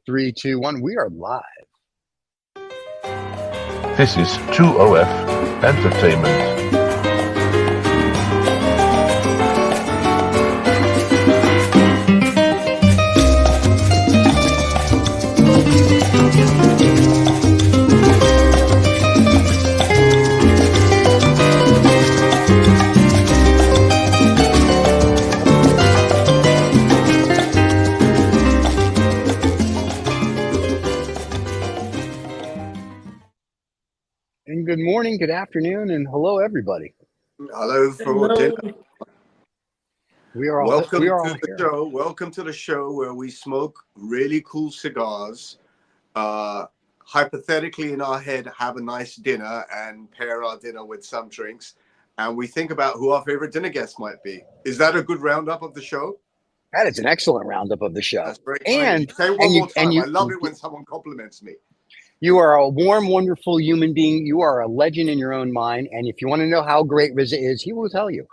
Three, two, one. We are live. This is 2OF Entertainment. And good morning, good afternoon, and hello, everybody. Hello for dinner. Welcome to the here. show. Welcome to the show where we smoke really cool cigars. Hypothetically, in our head, have a nice dinner and pair our dinner with some drinks, and we think about who our favorite dinner guest might be. Is that a good roundup of the show? That is an excellent roundup of the show. That's very kind. Say it one more time. I love it when someone compliments me. You are a warm, wonderful human being. You are a legend in your own mind. And if you want to know how great Rizza is, he will tell you.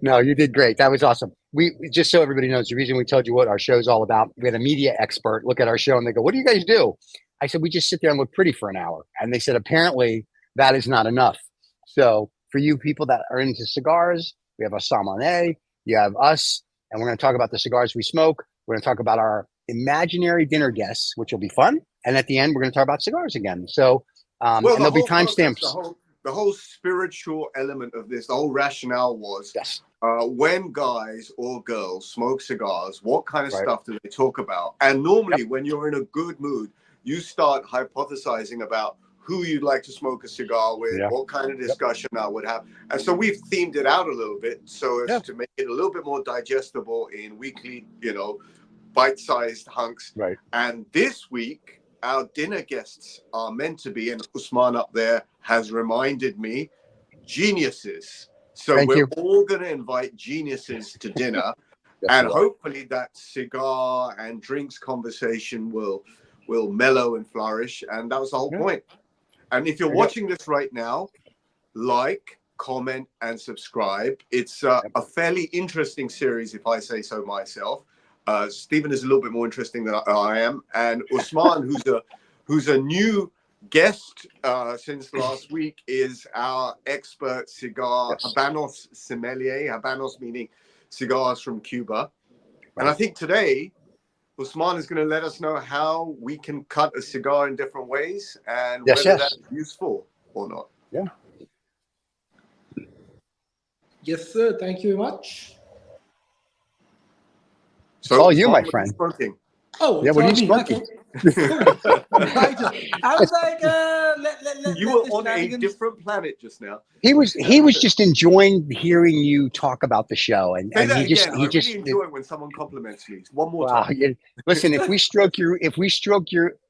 No, you did great. That was awesome. We just so everybody knows, the reason we told you what our show is all about, we had a media expert look at our show and they go, "What do you guys do?" I said, "We just sit there and look pretty for an hour." And they said, apparently that is not enough. So for you people that are into cigars, we have a sommelier, you have us, and we're going to talk about the cigars we smoke. We're going to talk about our imaginary dinner guests, which will be fun. And at the end, we're going to talk about cigars again. So and there'll be timestamps. The whole spiritual element of this, the whole rationale was when guys or girls smoke cigars, what kind of stuff do they talk about? And normally when you're in a good mood, you start hypothesizing about who you'd like to smoke a cigar with, what kind of discussion I would have. And so we've themed it out a little bit so as to make it a little bit more digestible in weekly, bite-sized hunks. Right. And this week, our dinner guests are meant to be, and Usman up there has reminded me, geniuses. So we're all going to invite geniuses to dinner. And hopefully that cigar and drinks conversation will mellow and flourish. And that was the whole point. And if you're watching this right now, like, comment, and subscribe. It's a fairly interesting series, if I say so myself. Stephen is a little bit more interesting than I am. And Usman, who's a new guest since last week, is our expert cigar Habanos sommelier. Habanos meaning cigars from Cuba. And I think today, Usman is going to let us know how we can cut a cigar in different ways and whether that's useful or not. Yeah. Yes, sir. Thank you very much. So, all you, my friend. Oh, yeah. What are you smoking? Okay. I was like, you were on a different planet just now. He was just enjoying hearing you talk about the show, and he really just enjoy when someone compliments me. One more time. Listen, if we stroke your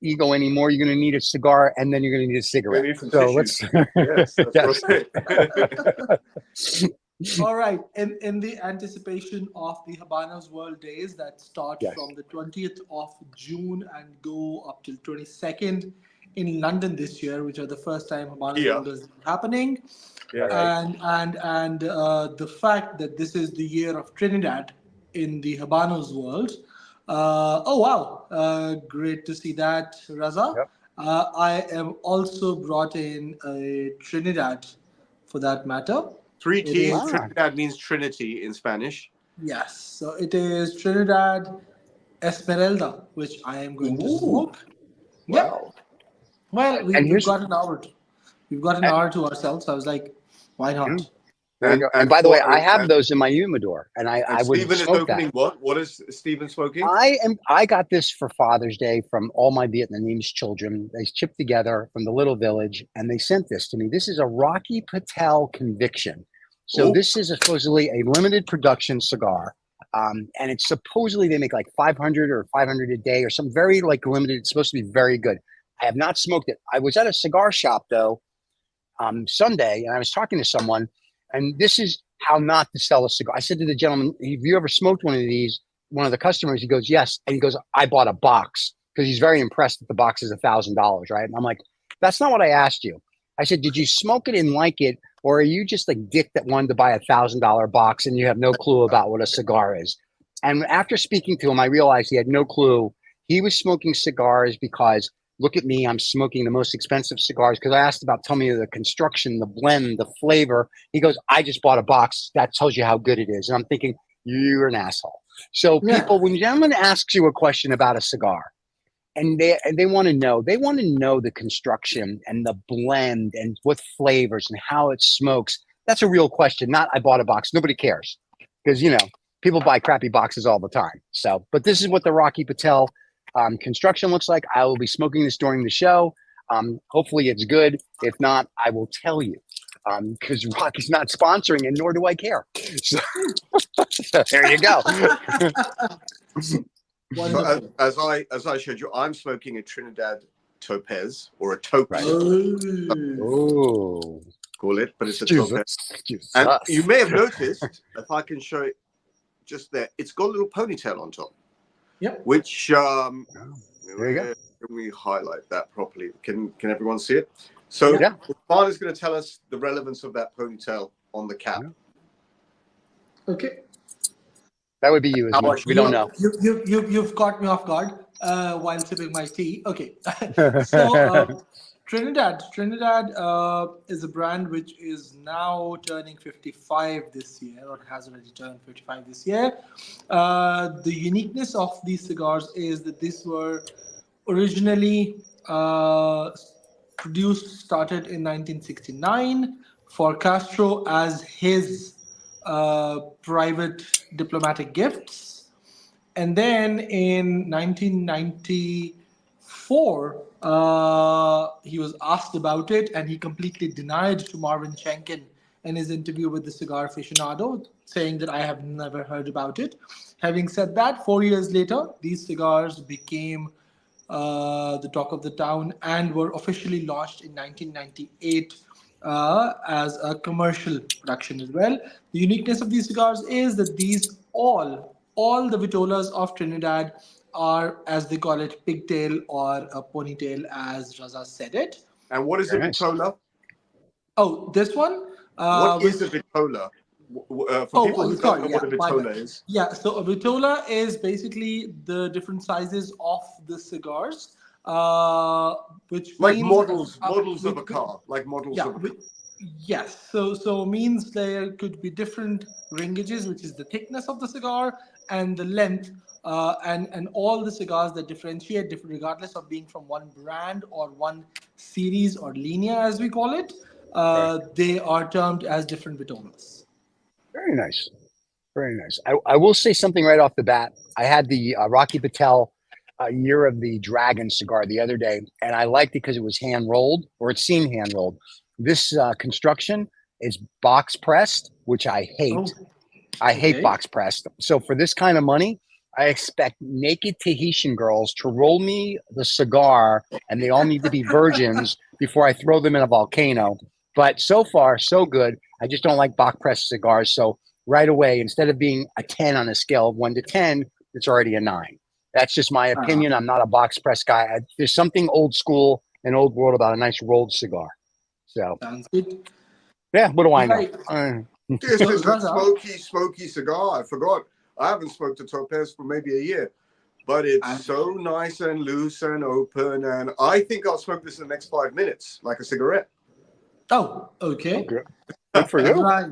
ego anymore, you're going to need a cigar, and then you're going to need a cigarette. So let's. Yes, that's right. All right. In the anticipation of the Habanos World Days that start from the 20th of June and go up till 22nd in London this year, which are the first time Habanos World Days happening. Yeah, and the fact that this is the year of Trinidad in the Habanos world. Great to see that, Raza. Yep. I am also brought in a Trinidad for that matter. 3 T's. Trinidad means Trinity in Spanish. Yes. So it is Trinidad Esmeralda, which I am going to smoke. Wow. Yeah. Well, we've got an hour. We've got an hour to ourselves. So I was like, why not? And by the way, I have those in my humidor, and I would Stephen is opening that. What is Stephen smoking? I got this for Father's Day from all my Vietnamese children. They chipped together from the little village, and they sent this to me. This is a Rocky Patel Conviction. So this is supposedly a limited production cigar, and it's supposedly they make like 500 or 500 a day or some very limited. It's supposed to be very good. I have not smoked it. I was at a cigar shop though Sunday, and I was talking to someone, and this is how not to sell a cigar. I said to the gentleman, "Have you ever smoked one of these?" One of the customers, he goes, "Yes," and he goes, "I bought a box," because he's very impressed that the box is $1,000, right? And I'm like, "That's not what I asked you." I said, "Did you smoke it and like it, or are you just a dick that wanted to buy $1,000 box and you have no clue about what a cigar is?" And after speaking to him, I realized he had no clue. He was smoking cigars because look at me, I'm smoking the most expensive cigars. Because I asked about, tell me the construction, the blend, the flavor. He goes, I just bought a box. That tells you how good it is. And I'm thinking, you're an asshole. So people, when someone asks you a question about a cigar, and they want to know, the construction and the blend and what flavors and how it smokes. That's a real question. Not I bought a box. Nobody cares because people buy crappy boxes all the time. So, but this is what the Rocky Patel construction looks like. I will be smoking this during the show. Hopefully it's good. If not, I will tell you because Rocky's not sponsoring and nor do I care. So, there you go. So as I showed you, I'm smoking a Trinidad Topaz or a Topaz. Right. Oh, call it, but it's a Topaz. And you may have noticed, if I can show it just there, it's got a little ponytail on top. Yep. Which there you go. Can we highlight that properly? Can everyone see it? So Usman is going to tell us the relevance of that ponytail on the cap. Okay. That would be you, Usman. We don't know. You've caught me off guard while sipping my tea. Okay. So Trinidad is a brand which is now turning 55 this year, or has already turned 55 this year. The uniqueness of these cigars is that these were originally started in 1969 for Castro as his private diplomatic gifts. And then in 1994, he was asked about it and he completely denied to Marvin Shenkin in his interview with the Cigar Aficionado, saying that I have never heard about it. Having said that, 4 years later, these cigars became the talk of the town and were officially launched in 1998 as a commercial production as well. The uniqueness of these cigars is that these all the vitolas of Trinidad are, as they call it, pigtail or a ponytail, as Raza said it. And what is a vitola? Oh, this one? What is a vitola? For people who don't know what a vitola is. Yeah, so a vitola is basically the different sizes of the cigars, which like means models of a car, like models of a car. Yes, so means there could be different ringages, which is the thickness of the cigar and the length, and all the cigars that differentiate different, regardless of being from one brand or one series or linea, as we call it, they are termed as different vitolas. Very nice. Very nice. I will say something right off the bat. I had the Rocky Patel Year of the Dragon cigar the other day, and I liked it because it was hand rolled, or it seemed hand rolled. This construction is box pressed, which I hate. I hate box pressed. So for this kind of money, I expect naked Tahitian girls to roll me the cigar, and they all need to be virgins before I throw them in a volcano. But so far, so good. I just don't like box pressed cigars. So right away, instead of being a 10 on a scale of 1 to 10, it's already a 9. That's just my opinion. I'm not a box press guy. There's something old school and old world about a nice rolled cigar. So sounds good. Yeah, what do I know? This is a smoky cigar. I forgot. I haven't smoked a Topaz for maybe a year, but it's so nice and loose and open. And I think I'll smoke this in the next 5 minutes, like a cigarette. Oh, okay. Good for you. Right.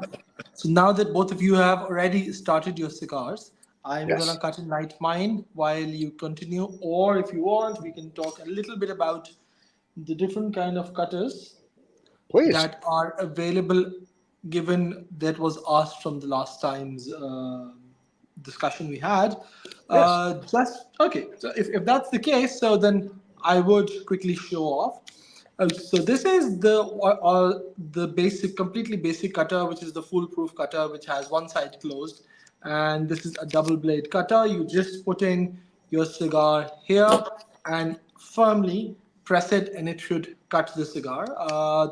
So now that both of you have already started your cigars, I'm going to cut and light mine while you continue. Or if you want, we can talk a little bit about the different kind of cutters that are available, given that was asked from the last time's discussion we had. So if that's the case, so then I would quickly show off. So this is the basic, completely basic cutter, which is the foolproof cutter, which has one side closed. And this is a double blade cutter. You just put in your cigar here and firmly press it, and it should cut the cigar.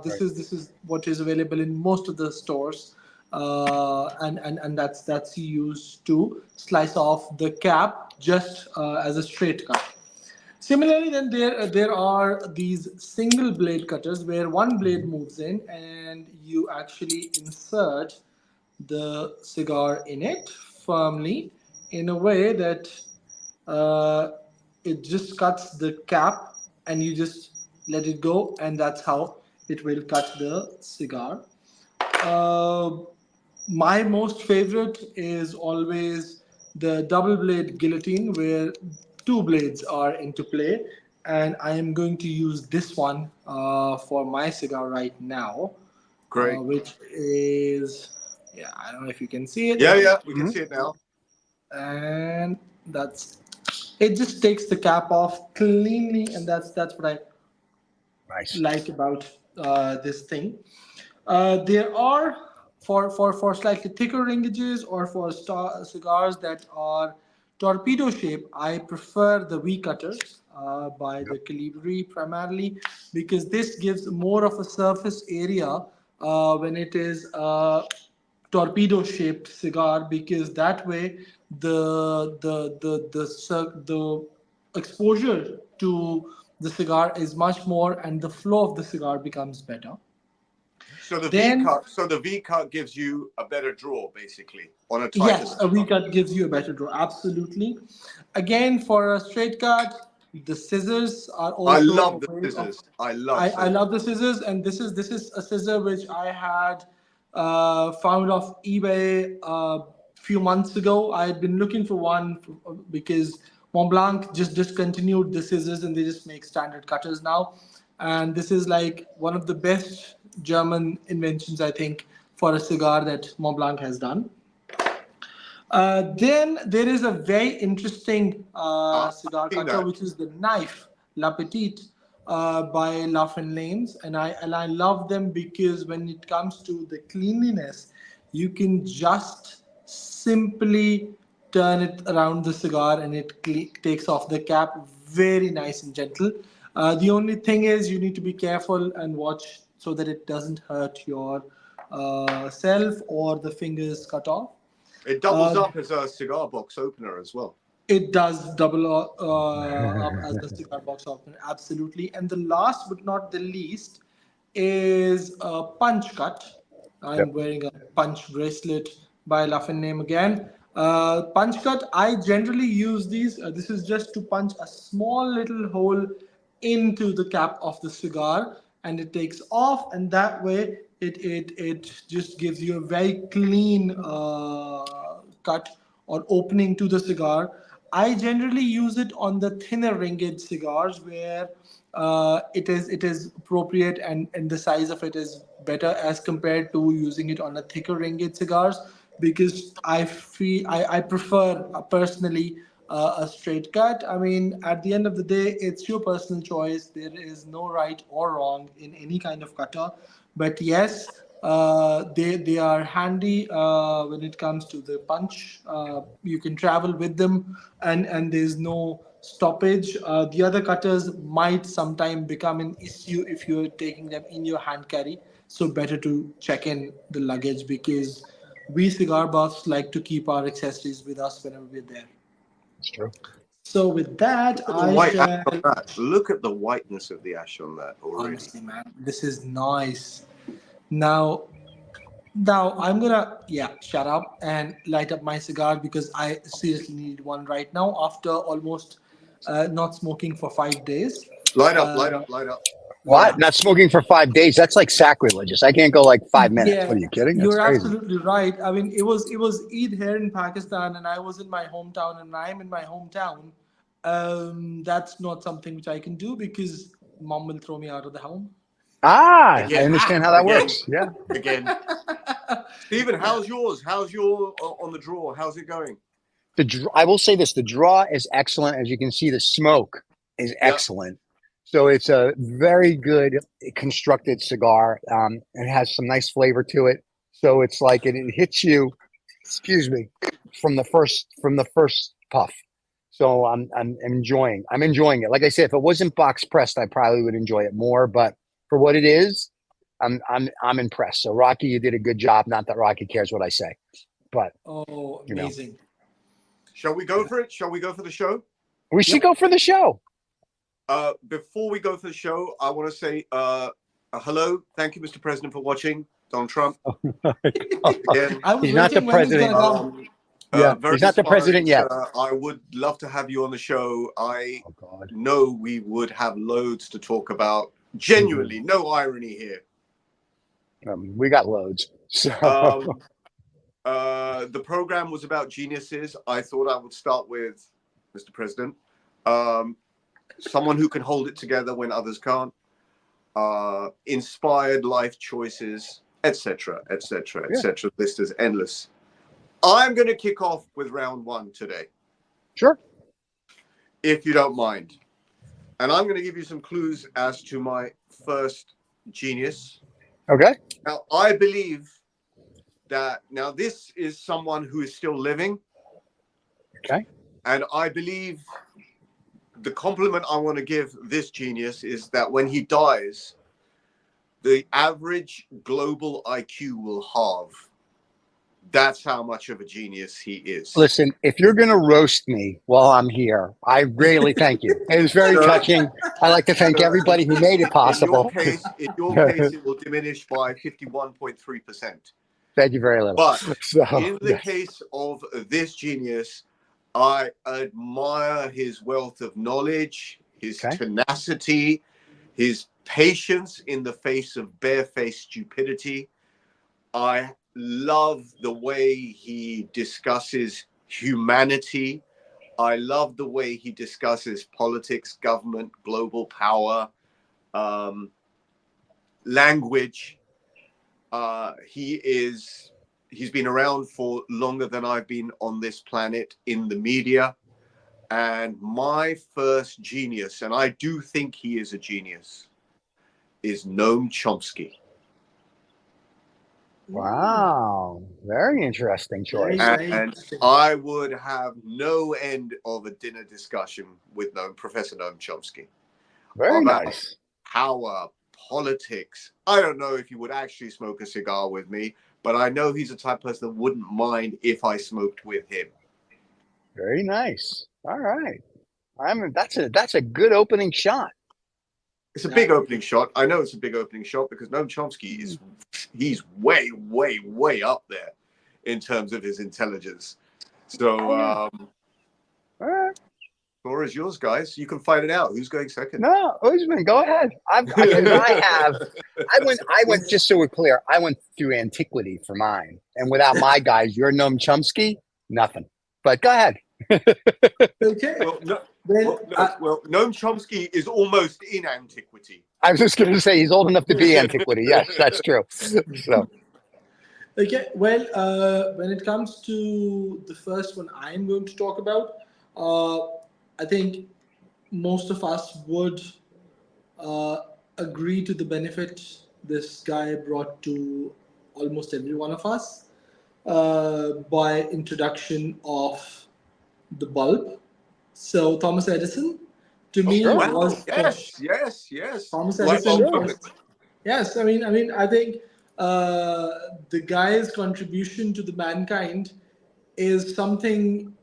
This is what is available in most of the stores, and that's used to slice off the cap just as a straight cut. Similarly, then there are these single blade cutters where one blade moves in and you actually insert the cigar in it firmly, in a way that it just cuts the cap and you just let it go, and that's how it will cut the cigar. Uh, my most favorite is always the double blade guillotine, where two blades are into play, and I am going to use this one for my cigar right now, Great. which is, yeah, I don't know if you can see it. Yeah, yeah, we can Mhm. see it now. And that's it. Just takes the cap off cleanly, and that's what I Nice. like about this thing. There are for slightly thicker ringages or for cigars that are torpedo shape. I prefer the V cutters by the Calibri primarily, because this gives more of a surface area when it is torpedo shaped cigar, because that way the exposure to the cigar is much more and the flow of the cigar becomes better. So the V Then, cut, so the V cut gives you a better draw, basically, on a tighter yes, a cigar. V cut gives you a better draw. Absolutely. Again, for a straight cut, the scissors are I also love a the way of. scissors. I love I scissors. love the scissors, and this is a scissor which I had found off eBay a few months ago. I had been looking for one because Montblanc just discontinued the scissors and they just make standard cutters now. And this is like one of the best German inventions, I think, for a cigar that Montblanc has done. Then there is a very interesting I've cigar seen cutter, that. which is the knife La Petite by La Lanes, and I love them because when it comes to the cleanliness, you can just simply turn it around the cigar and it takes off the cap, very nice and gentle. The only thing is you need to be careful and watch so that it doesn't hurt your self or the fingers cut off. It doubles Uh, up as a cigar box opener as well. it does double up as a cigar box opener, absolutely. And the last but not the least is a punch cut. I'm Yep. wearing a punch bracelet by Laughing Name again. Punch cut, I generally use these. This is just to punch a small little hole into the cap of the cigar, and it takes off, and that way it just gives you a very clean cut or opening to the cigar. I generally use it on the thinner ringed cigars where it is appropriate, and the size of it is better as compared to using it on a thicker ringed cigars, because I prefer personally a straight cut. I mean, at the end of the day, it's your personal choice. There is no right or wrong in any kind of cutter. But yes, they are handy when it comes to the punch. You can travel with them, and there's no stoppage. The other cutters might sometime become an issue if you're taking them in your hand carry. So better to check in the luggage, because we cigar buffs like to keep our accessories with us whenever we're there. It's true. So with that, Look at the I white ash shall. on that. Look at the whiteness of the ash on that already. Honestly, man, this is nice. Now, now I'm gonna, yeah, shut up and light up my cigar because I seriously need one right now after almost not smoking for 5 days. Light up, light Uh, up, light up. yeah, What? Not smoking for 5 days? That's like sacrilegious. I can't go like 5 minutes. yeah, What are you kidding? That's you're crazy. absolutely right. I mean, it was Eid here in Pakistan, and I was in my hometown, and I'm in my hometown. That's not something which I can do because mom will throw me out of the home. Ah, I Again, understand how that again, works. Yeah. again. Stephen, Yeah. how's yours? How's your on the draw? How's it going? I will say this: the draw is excellent. As you can see, the smoke is Yeah. excellent. So it's a very good constructed cigar. It has some nice flavor to it. So it's like it hits you, excuse me, from the first puff. So I'm enjoying. I'm enjoying it. Like I said, if it wasn't box pressed, I probably would enjoy it more. But for what it is, I'm impressed. So Rocky, you did a good job. Not that Rocky cares what I say, but Oh, you know, amazing. Shall we go for it? Shall we go for the show? we should Yep. go for the show. Before we go for the show, I want to say hello. Thank you, Mr. President, for watching. Donald Trump. Again. I was He's not the waiting when he's president. gonna come. Yeah, Very he's not the president inspiring, yet. sir. I would love to have you on the show. I Oh God. know we would have loads to talk about. Genuinely, no irony here. We got loads. So The program was about geniuses. I thought I would start with Mr. President, someone who can hold it together when others can't, inspired life choices, etc., etc., etc. List is endless. I'm going to kick off with round one today. Sure. If you don't mind. And I'm going to give you some clues as to my first genius. Okay. Now, I believe that now this is someone who is still living. Okay. And I believe the compliment I want to give this genius is that when he dies, the average global IQ will halve. That's how much of a genius he is. Listen, if you're going to roast me while I'm here, I really thank you. It was very touching. I'd like to thank everybody who made it possible. In your case, it will diminish by 51.3%. Thank you very little. But So, in the case of this genius, I admire his wealth of knowledge, his tenacity, his patience in the face of barefaced stupidity. I love the way he discusses humanity. I love the way he discusses politics, government, global power, language. He's been around for longer than I've been on this planet in the media. And my first genius, and I do think he is a genius, is Noam Chomsky. wow. Very interesting choice. And I would have no end of a dinner discussion with Professor Noam Chomsky. Very about nice. Power, politics. I don't know if he would actually smoke a cigar with me, but I know he's the type of person that wouldn't mind if I smoked with him. Very nice. All right. That's a good opening shot. It's a big opening shot. I know it's a big opening shot because Noam Chomsky he's way, way, way up there in terms of his intelligence. So, all right. Floor is yours, guys. You can fight it out. Who's going second? No, Usman, go ahead. I went. Just so we're clear, I went through antiquity for mine, and without my guys, you're Noam Chomsky, nothing. But go ahead. Okay. Well, Noam Chomsky is almost in antiquity. I was just going to say he's old enough to be antiquity. Yes, that's true. So, okay. Well, when it comes to the first one I'm going to talk about, I think most of us would agree to the benefit this guy brought to almost every one of us by introduction of the bulb. So Thomas Edison, to me, was yes. Thomas Edison. Yes, I mean, I think the guy's contribution to the mankind is something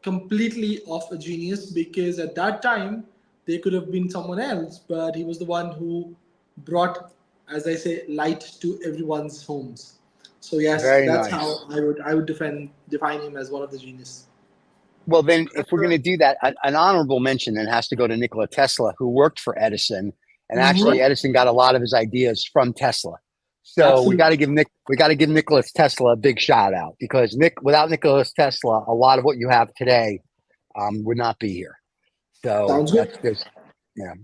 completely of a genius, because at that time they could have been someone else, but he was the one who brought, as I say, light to everyone's homes. So yes, that's how I would define him as one of the geniuses. Well, then, if we're going to do that, an honorable mention then has to go to Nikola Tesla, who worked for Edison, and actually Edison got a lot of his ideas from Tesla. So we got to give Nikola Tesla a big shout out, because without Nikola Tesla, a lot of what you have today would not be here. So sounds good.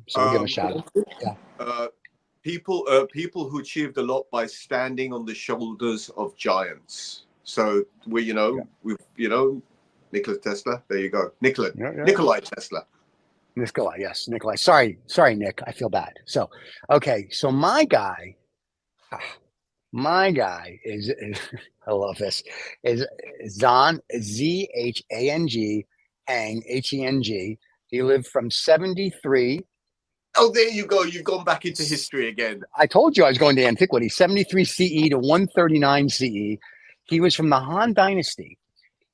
So we'll give him a shout out. Yeah. People who achieved a lot by standing on the shoulders of giants. So Nikola Tesla. There you go, Nikolai Tesla. Nikolai, yes, Nikolai. Sorry, Nick. I feel bad. So, okay. So my guy is I love this, is Zhang, Zhang, Heng, Heng. He lived from 73. Oh, there you go. You've gone back into history again. I told you I was going to antiquity. 73 CE to 139 CE. He was from the Han Dynasty.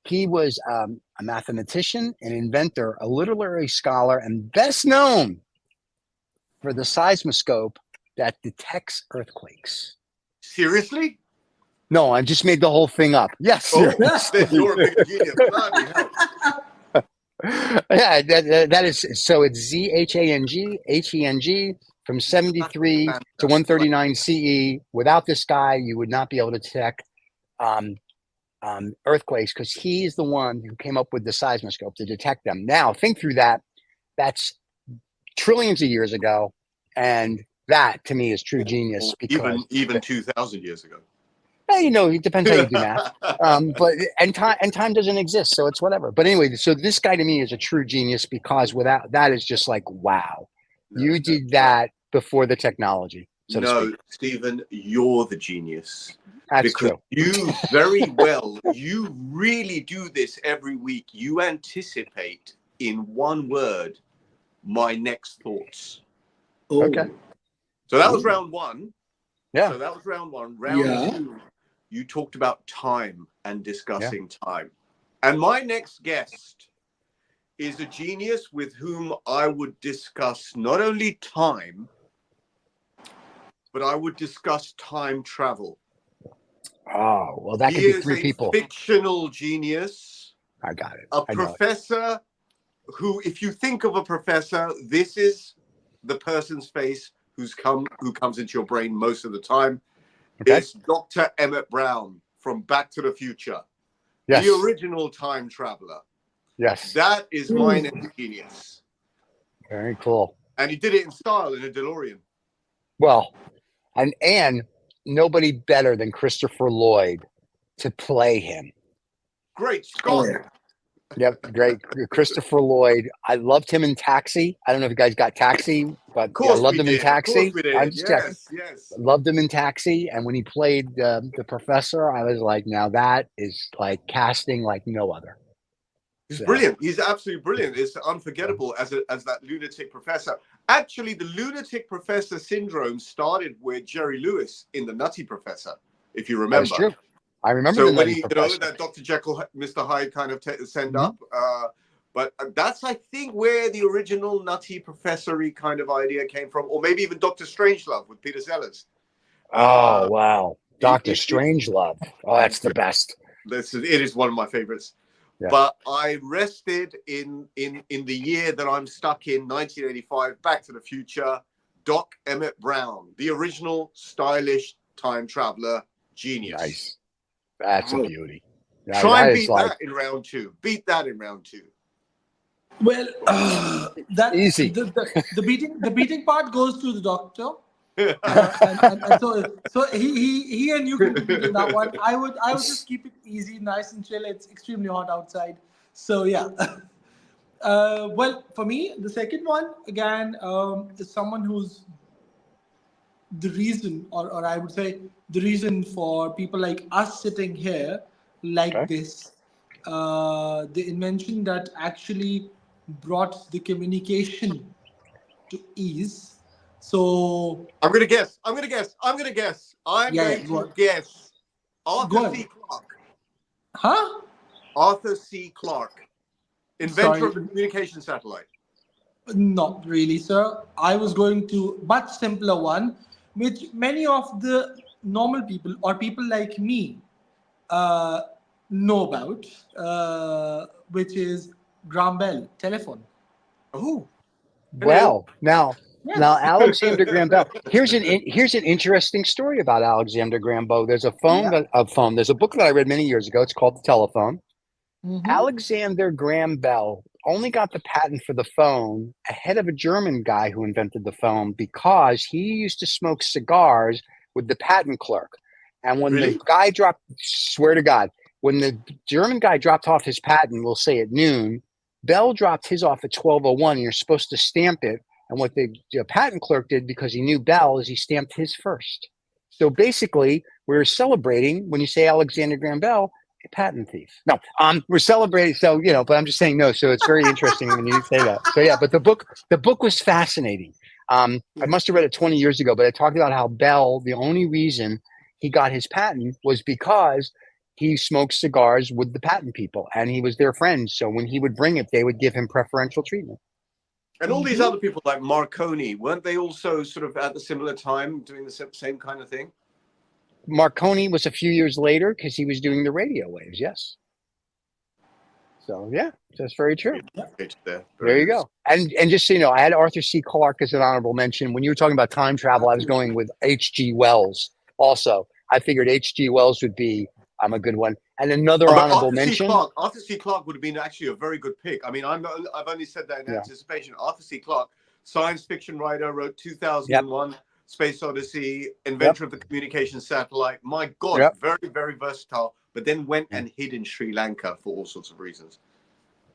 He was a mathematician, an inventor, a literary scholar, and best known for the seismoscope that detects earthquakes. Seriously? No, I just made the whole thing up. Yes. Oh, then you're a bigger genius. Bloody hell. Yeah, that is so. It's ZHANG from 73 to 139 CE. Without this guy, you would not be able to detect um, earthquakes because he's the one who came up with the seismoscope to detect them. Now, think through that. That's trillions of years ago, and that to me is true genius. Because even 2,000 years ago. well, it depends how you do math. But time doesn't exist, so it's whatever. But anyway, so this guy to me is a true genius because without that is just like wow, you did that before the technology. So no, Stephen, you're the genius. That's because true. You very well, you really do this every week. You anticipate in one word my next thoughts. Okay. So that was round one. Yeah. So that was round one. Round two, you talked about time and discussing time. And my next guest is a genius with whom I would discuss not only time, but I would discuss time travel. Oh, well, that could be three people. He is a fictional genius. I got it. A professor who, if you think of a professor, this is the person's face who comes into your brain most of the time. Okay. It's Dr. Emmett Brown from Back to the Future. Yes. The original time traveler. Yes. That is my next genius. Very cool. And he did it in style in a DeLorean. Well, and nobody better than Christopher Lloyd to play him. Great Scott. Yep, great. Christopher Lloyd. I loved him in Taxi. I don't know if you guys got Taxi, but I loved him in Taxi. Of course we did. Yes. Loved him in Taxi. And when he played the professor, I was like, now that is like casting like no other. He's brilliant. He's absolutely brilliant. It's unforgettable as that lunatic professor. Actually, the lunatic professor syndrome started with Jerry Lewis in The Nutty Professor, if you remember. That's true. I remember. So when that Dr. Jekyll, Mr. Hyde kind of send up. But that's, I think, where the original Nutty Professor-y kind of idea came from, or maybe even Dr. Strangelove with Peter Sellers. Oh wow, Dr. Strangelove. Oh, that's the best. It is one of my favorites. Yeah. But I rested in the year that I'm stuck in, 1985, Back to the Future, Doc Emmett Brown, the original stylish time traveler genius. Nice. That's a beauty. Try and beat that in round two. Beat that in round two. Well, that easy. The beating part goes to the doctor. And so he and you can compete in that one. I would just keep it easy, nice and chill. It's extremely hot outside, so yeah. Well, for me, the second one again is someone who's the reason, or I would say the reason for people like us sitting here like this. The invention that actually brought the communication to ease. So I'm gonna guess. I'm gonna guess. Arthur C. Clarke. Huh? Arthur C. Clarke, inventor of the communication satellite. Not really, sir. I was going to much simpler one, which many of the normal people or people like me know about, which is Graham Bell telephone. Oh, well, now Alexander Graham Bell. Here's an interesting story about Alexander Graham Bell. There's a phone. There's a book that I read many years ago. It's called The Telephone. Alexander Graham Bell only got the patent for the phone ahead of a German guy who invented the phone because he used to smoke cigars with the patent clerk. And when the guy swear to God, when the German guy dropped off his patent, we'll say at noon, Bell dropped his off at 12:01. And you're supposed to stamp it. And what the patent clerk did, because he knew Bell, is he stamped his first. So basically, we're celebrating when you say Alexander Graham Bell, a patent thief. No, we're celebrating. So but I'm just saying no. So it's very interesting when you say that. So yeah, but the book was fascinating. I must have read it 20 years ago, but it talked about how Bell, the only reason he got his patent was because he smoked cigars with the patent people, and he was their friend. So when he would bring it, they would give him preferential treatment. And all these other people like Marconi, weren't they also sort of at the similar time doing the same kind of thing? Marconi was a few years later because he was doing the radio waves. Yes. So yeah, that's very true. There you go. And just so you know, I had Arthur C. Clarke as an honorable mention. When you were talking about time travel, I was going with H.G. Wells. Also, I figured H.G. Wells would be a good one. And another honorable mention. Arthur C. Clarke would have been actually a very good pick. I mean, I've only said that in anticipation. Arthur C. Clarke, science fiction writer, wrote 2001, Space Odyssey, inventor of the communication satellite. My God, very, very versatile. But then went and hid in Sri Lanka for all sorts of reasons.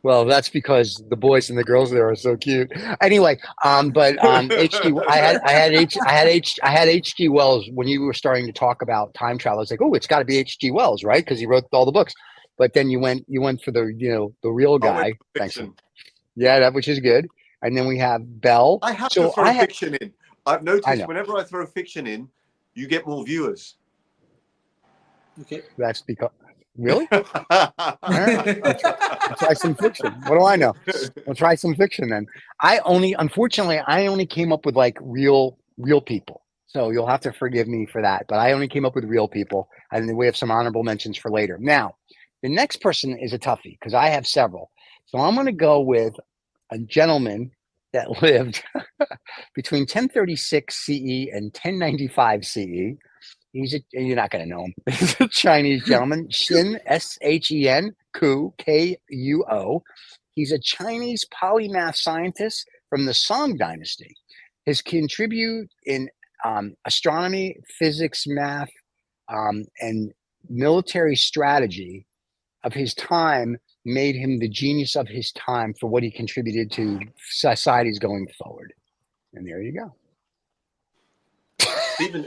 Well, that's because the boys and the girls there are so cute. Anyway, but HG, I had H.G. Wells when you were starting to talk about time travel. I was like, oh, it's got to be H.G. Wells, right? Because he wrote all the books. But then you went for the real guy. Thanks. Yeah, that which is good. And then we have Bell. I have to throw fiction in. I've noticed whenever I throw fiction in, you get more viewers. Okay, that's because. Really? All right. I'll try some fiction. What do I know? I'll try some fiction then. Unfortunately, I only came up with like real people. So you'll have to forgive me for that. But I only came up with real people. And then we have some honorable mentions for later. Now, the next person is a toughie because I have several. So I'm going to go with a gentleman that lived between 1036 CE and 1095 CE. You're not going to know him. He's a Chinese gentleman, Shen, Shen, Kuo. He's a Chinese polymath scientist from the Song dynasty. His contribute in astronomy, physics, math, and military strategy of his time made him the genius of his time for what he contributed to societies going forward. And there you go. Stephen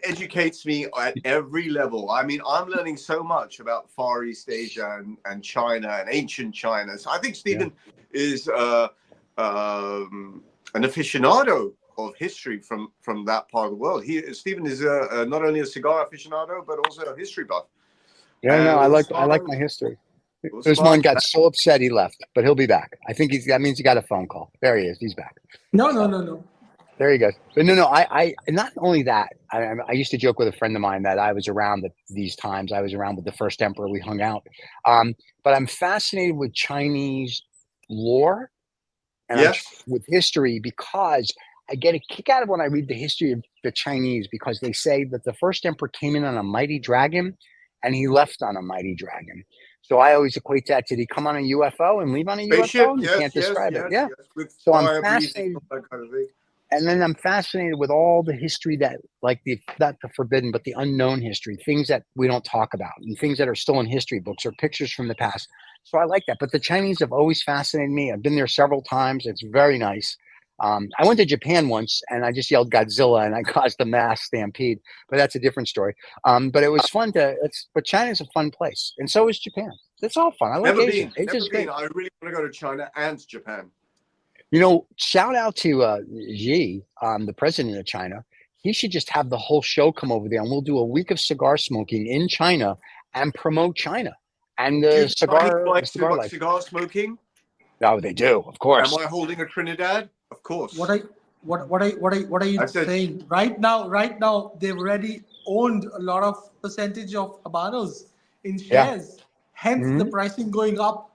educates me at every level. I mean, I'm learning so much about Far East Asia and China and ancient China. So I think Stephen is an aficionado of history from that part of the world. Stephen is not only a cigar aficionado but also a history buff. Yeah, no, I like my history. Usman got so upset he left, but he'll be back. I think that means he got a phone call. There he is. He's back. No. There he goes. But no, I not only that, I used to joke with a friend of mine that I was around at these times. I was around with the first emperor. We hung out. But I'm fascinated with Chinese lore and with history because I get a kick out of when I read the history of the Chinese because they say that the first emperor came in on a mighty dragon and he left on a mighty dragon. So I always equate that. Did he come on a UFO and leave on a UFO? You can't describe it. Yeah. So I'm fascinated. That kind of thing. And then I'm fascinated with all the history that, like not the forbidden, but the unknown history, things that we don't talk about and things that are still in history books or pictures from the past. So I like that. But the Chinese have always fascinated me. I've been there several times. It's very nice. I went to Japan once and I just yelled Godzilla and I caused a mass stampede, but that's a different story. But it was fun but China's a fun place. And so is Japan. It's all fun. I like Asia. Never been. I really want to go to China and Japan. You know, shout out to Xi, the president of China. He should just have the whole show come over there and we'll do a week of cigar smoking in China and promote China and the cigar smoking. Oh, they do, of course. Am I holding a Trinidad? Of course. What are you saying? Right now, they've already owned a lot of percentage of Habanos in shares. Hence the pricing going up.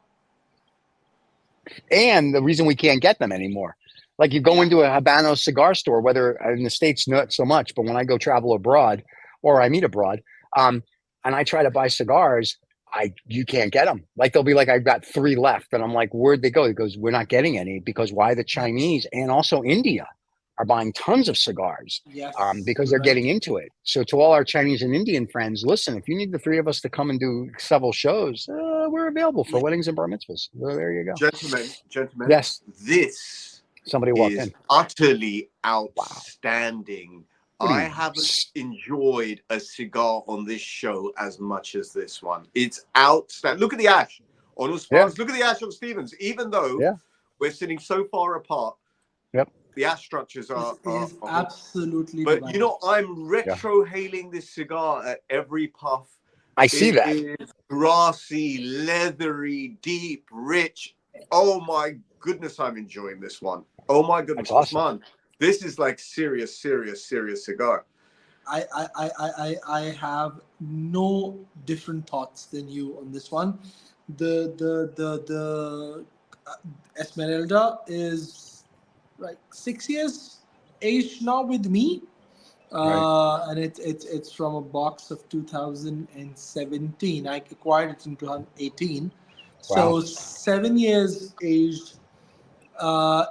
And the reason we can't get them anymore. Like you go into a Habanos cigar store, whether in the States not so much, but when I go travel abroad or I meet abroad, and I try to buy cigars, you can't get them. Like they'll be like, I've got 3 left. And I'm like, where'd they go? He goes, we're not getting any because why the Chinese and also India are buying tons of cigars because they're getting into it. So to all our Chinese and Indian friends, listen, if you need the 3 of us to come and do several shows, we're available for weddings and bar mitzvahs. Well, there you go. Gentlemen. Yes. This somebody walked in. Utterly outstanding. Wow. I haven't enjoyed a cigar on this show as much as this one. It's outstanding. Look at the ash on Usman's. Look at the ash on Stevens. Even though we're sitting so far apart, the ash structures are absolutely. But divine. You know, I'm retrohaling this cigar at every puff. I see that. It's grassy, leathery, deep, rich. Oh my goodness, I'm enjoying this one. Oh my goodness, awesome. Usman. This is like serious cigar. I have no different thoughts than you on this one. The Esmeralda is like 6 years aged now with me, Right. and it's from a box of 2017. I acquired it in 2018, Wow. so 7 years aged.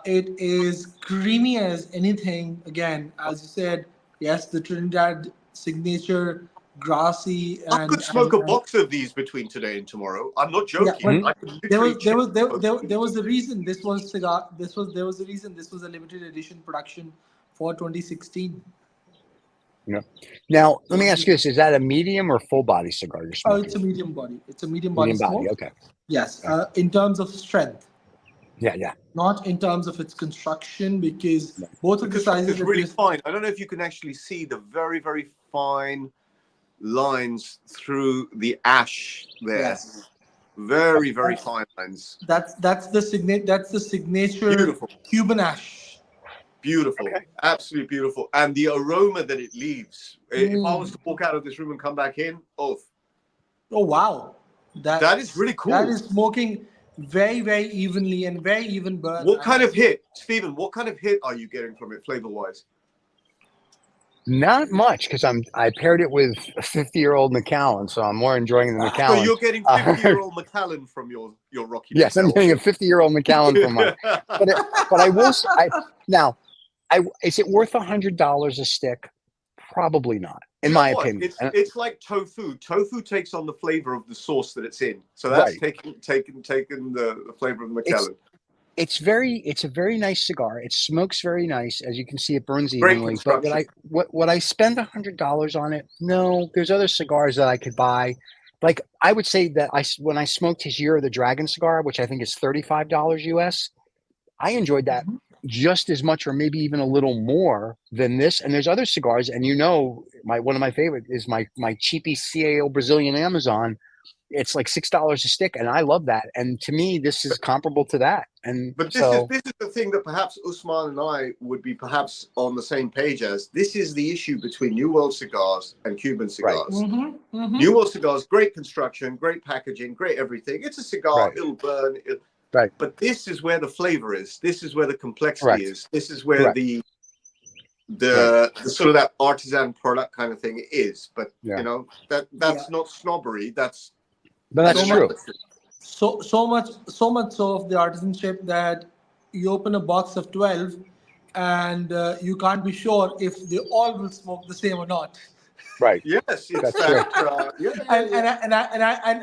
It is creamy as anything. Again, as you said, yes, the Trinidad signature, grassy, I could smoke a and box of these between today and tomorrow. I'm not yeah. joking. But Mhm. I could literally chew there was a reason this was cigar. There was a reason this was a limited edition production for 2016. Yeah. Now, let me ask you this: is that a medium or full body cigar you're Oh, smoking? it's a medium body. It's a medium body Medium body. smoke. Okay. Yes, Okay. in terms of strength, Yeah. Yeah. not in terms of its construction, because Yeah. both the of the construction sizes is that really we fine. I don't know if you can actually see the very, very fine lines through the ash there. yes. Very, very fine lines. That's the signature Beautiful. Cuban ash. Beautiful. Okay. Absolutely beautiful. And the aroma that it leaves. If I was Mm. to walk out of this room and come back in, oh, Oh wow, that is really that cool. is smoking very evenly and very even burn. What I kind have of to. hit, Stephen, what kind of hit are you getting from it flavor wise? Not much because I paired it with a 50-year-old Macallan, so I'm more enjoying the So Macallan. you're getting 50-year-old Macallan from your Rocky Yes, I'm Patel. getting a 50-year-old Macallan from mine. But I will. Now, is it worth $100 a stick? Probably not, in You know my what? opinion. It's like tofu. Tofu takes on the flavor of the sauce that it's in. So that's Right. taking the flavor of the It's Macallan. it's a very nice cigar. It smokes very nice, as you can see. It burns Great evenly. But construction. would I spend $100 on it? No. There's other cigars that I could buy. Like I would say that when I smoked his Year of the Dragon cigar, which I think is $35 US, I enjoyed that Mhm. just as much, or maybe even a little more than this. And there's other cigars, and one of my favorite is my cheapy CAO Brazilian Amazon. It's like $6 a stick, and I love that. And to me, this is comparable to that. And But so, this is the thing that perhaps Usman and I would be perhaps on the same page as. This is the issue between New World cigars and Cuban right, cigars. New World cigars, great construction, great packaging, great everything. It's a cigar, right, it'll burn. right, But this is where the flavor is. This is where the complexity correct, is. This is where correct, the right, the sort of that artisan product kind of thing is. But yeah. Yeah. that's not snobbery. That's But an that's So much, true. analysis. so much so of the artisanship that you open a box of 12, and you can't be sure if they all will smoke the same or not. Right, Yes, in that's true. fact, yeah.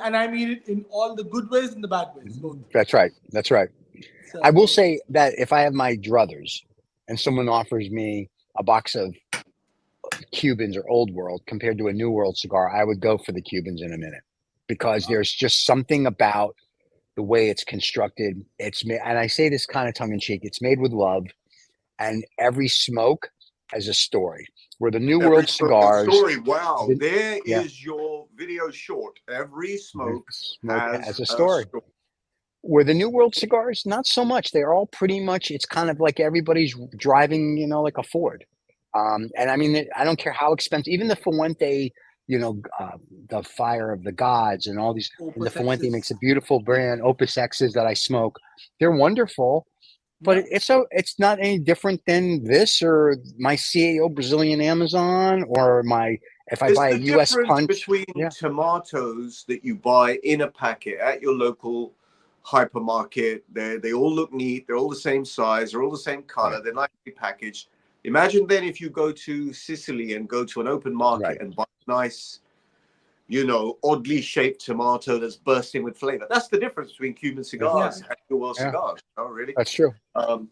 And I mean it in all the good ways and the bad ways, both. That's right. That's right. I will So say that if I have my druthers, and someone offers me a box of Cubans or Old World compared to a New World cigar, I would go for the Cubans in a minute, because there's just something about the way it's constructed. It's made, and I say this kind of tongue in cheek. It's made with love, and every smoke has a story. Where the New Every World smoke has a cigars, story. Wow, there yeah, is your video short. Every every smoke smoke has has a a story. story. Where the New World cigars, not so much. They're all pretty much. It's kind of like everybody's driving, like a Ford. And I mean, I don't care how expensive. Even the Fuente, the Fire of the Gods, and all these. And the Opus Fuente makes X's. a beautiful brand. Opus X's that I smoke, they're wonderful. But Yeah. it's not any different than this or my CAO Brazilian Amazon, or my, if I It's buy a the US difference Punch. between Yeah, tomatoes that you buy in a packet at your local hypermarket. They all look neat. They're all the same size. They're all the same right, color. They're nicely packaged. Imagine then if you go to Sicily and go to an open market right. and buy a nice, oddly shaped tomato that's bursting with flavor. That's the difference between Cuban Yeah, Yeah. cigars and New World yeah, cigars. Oh, really? that's true. Um,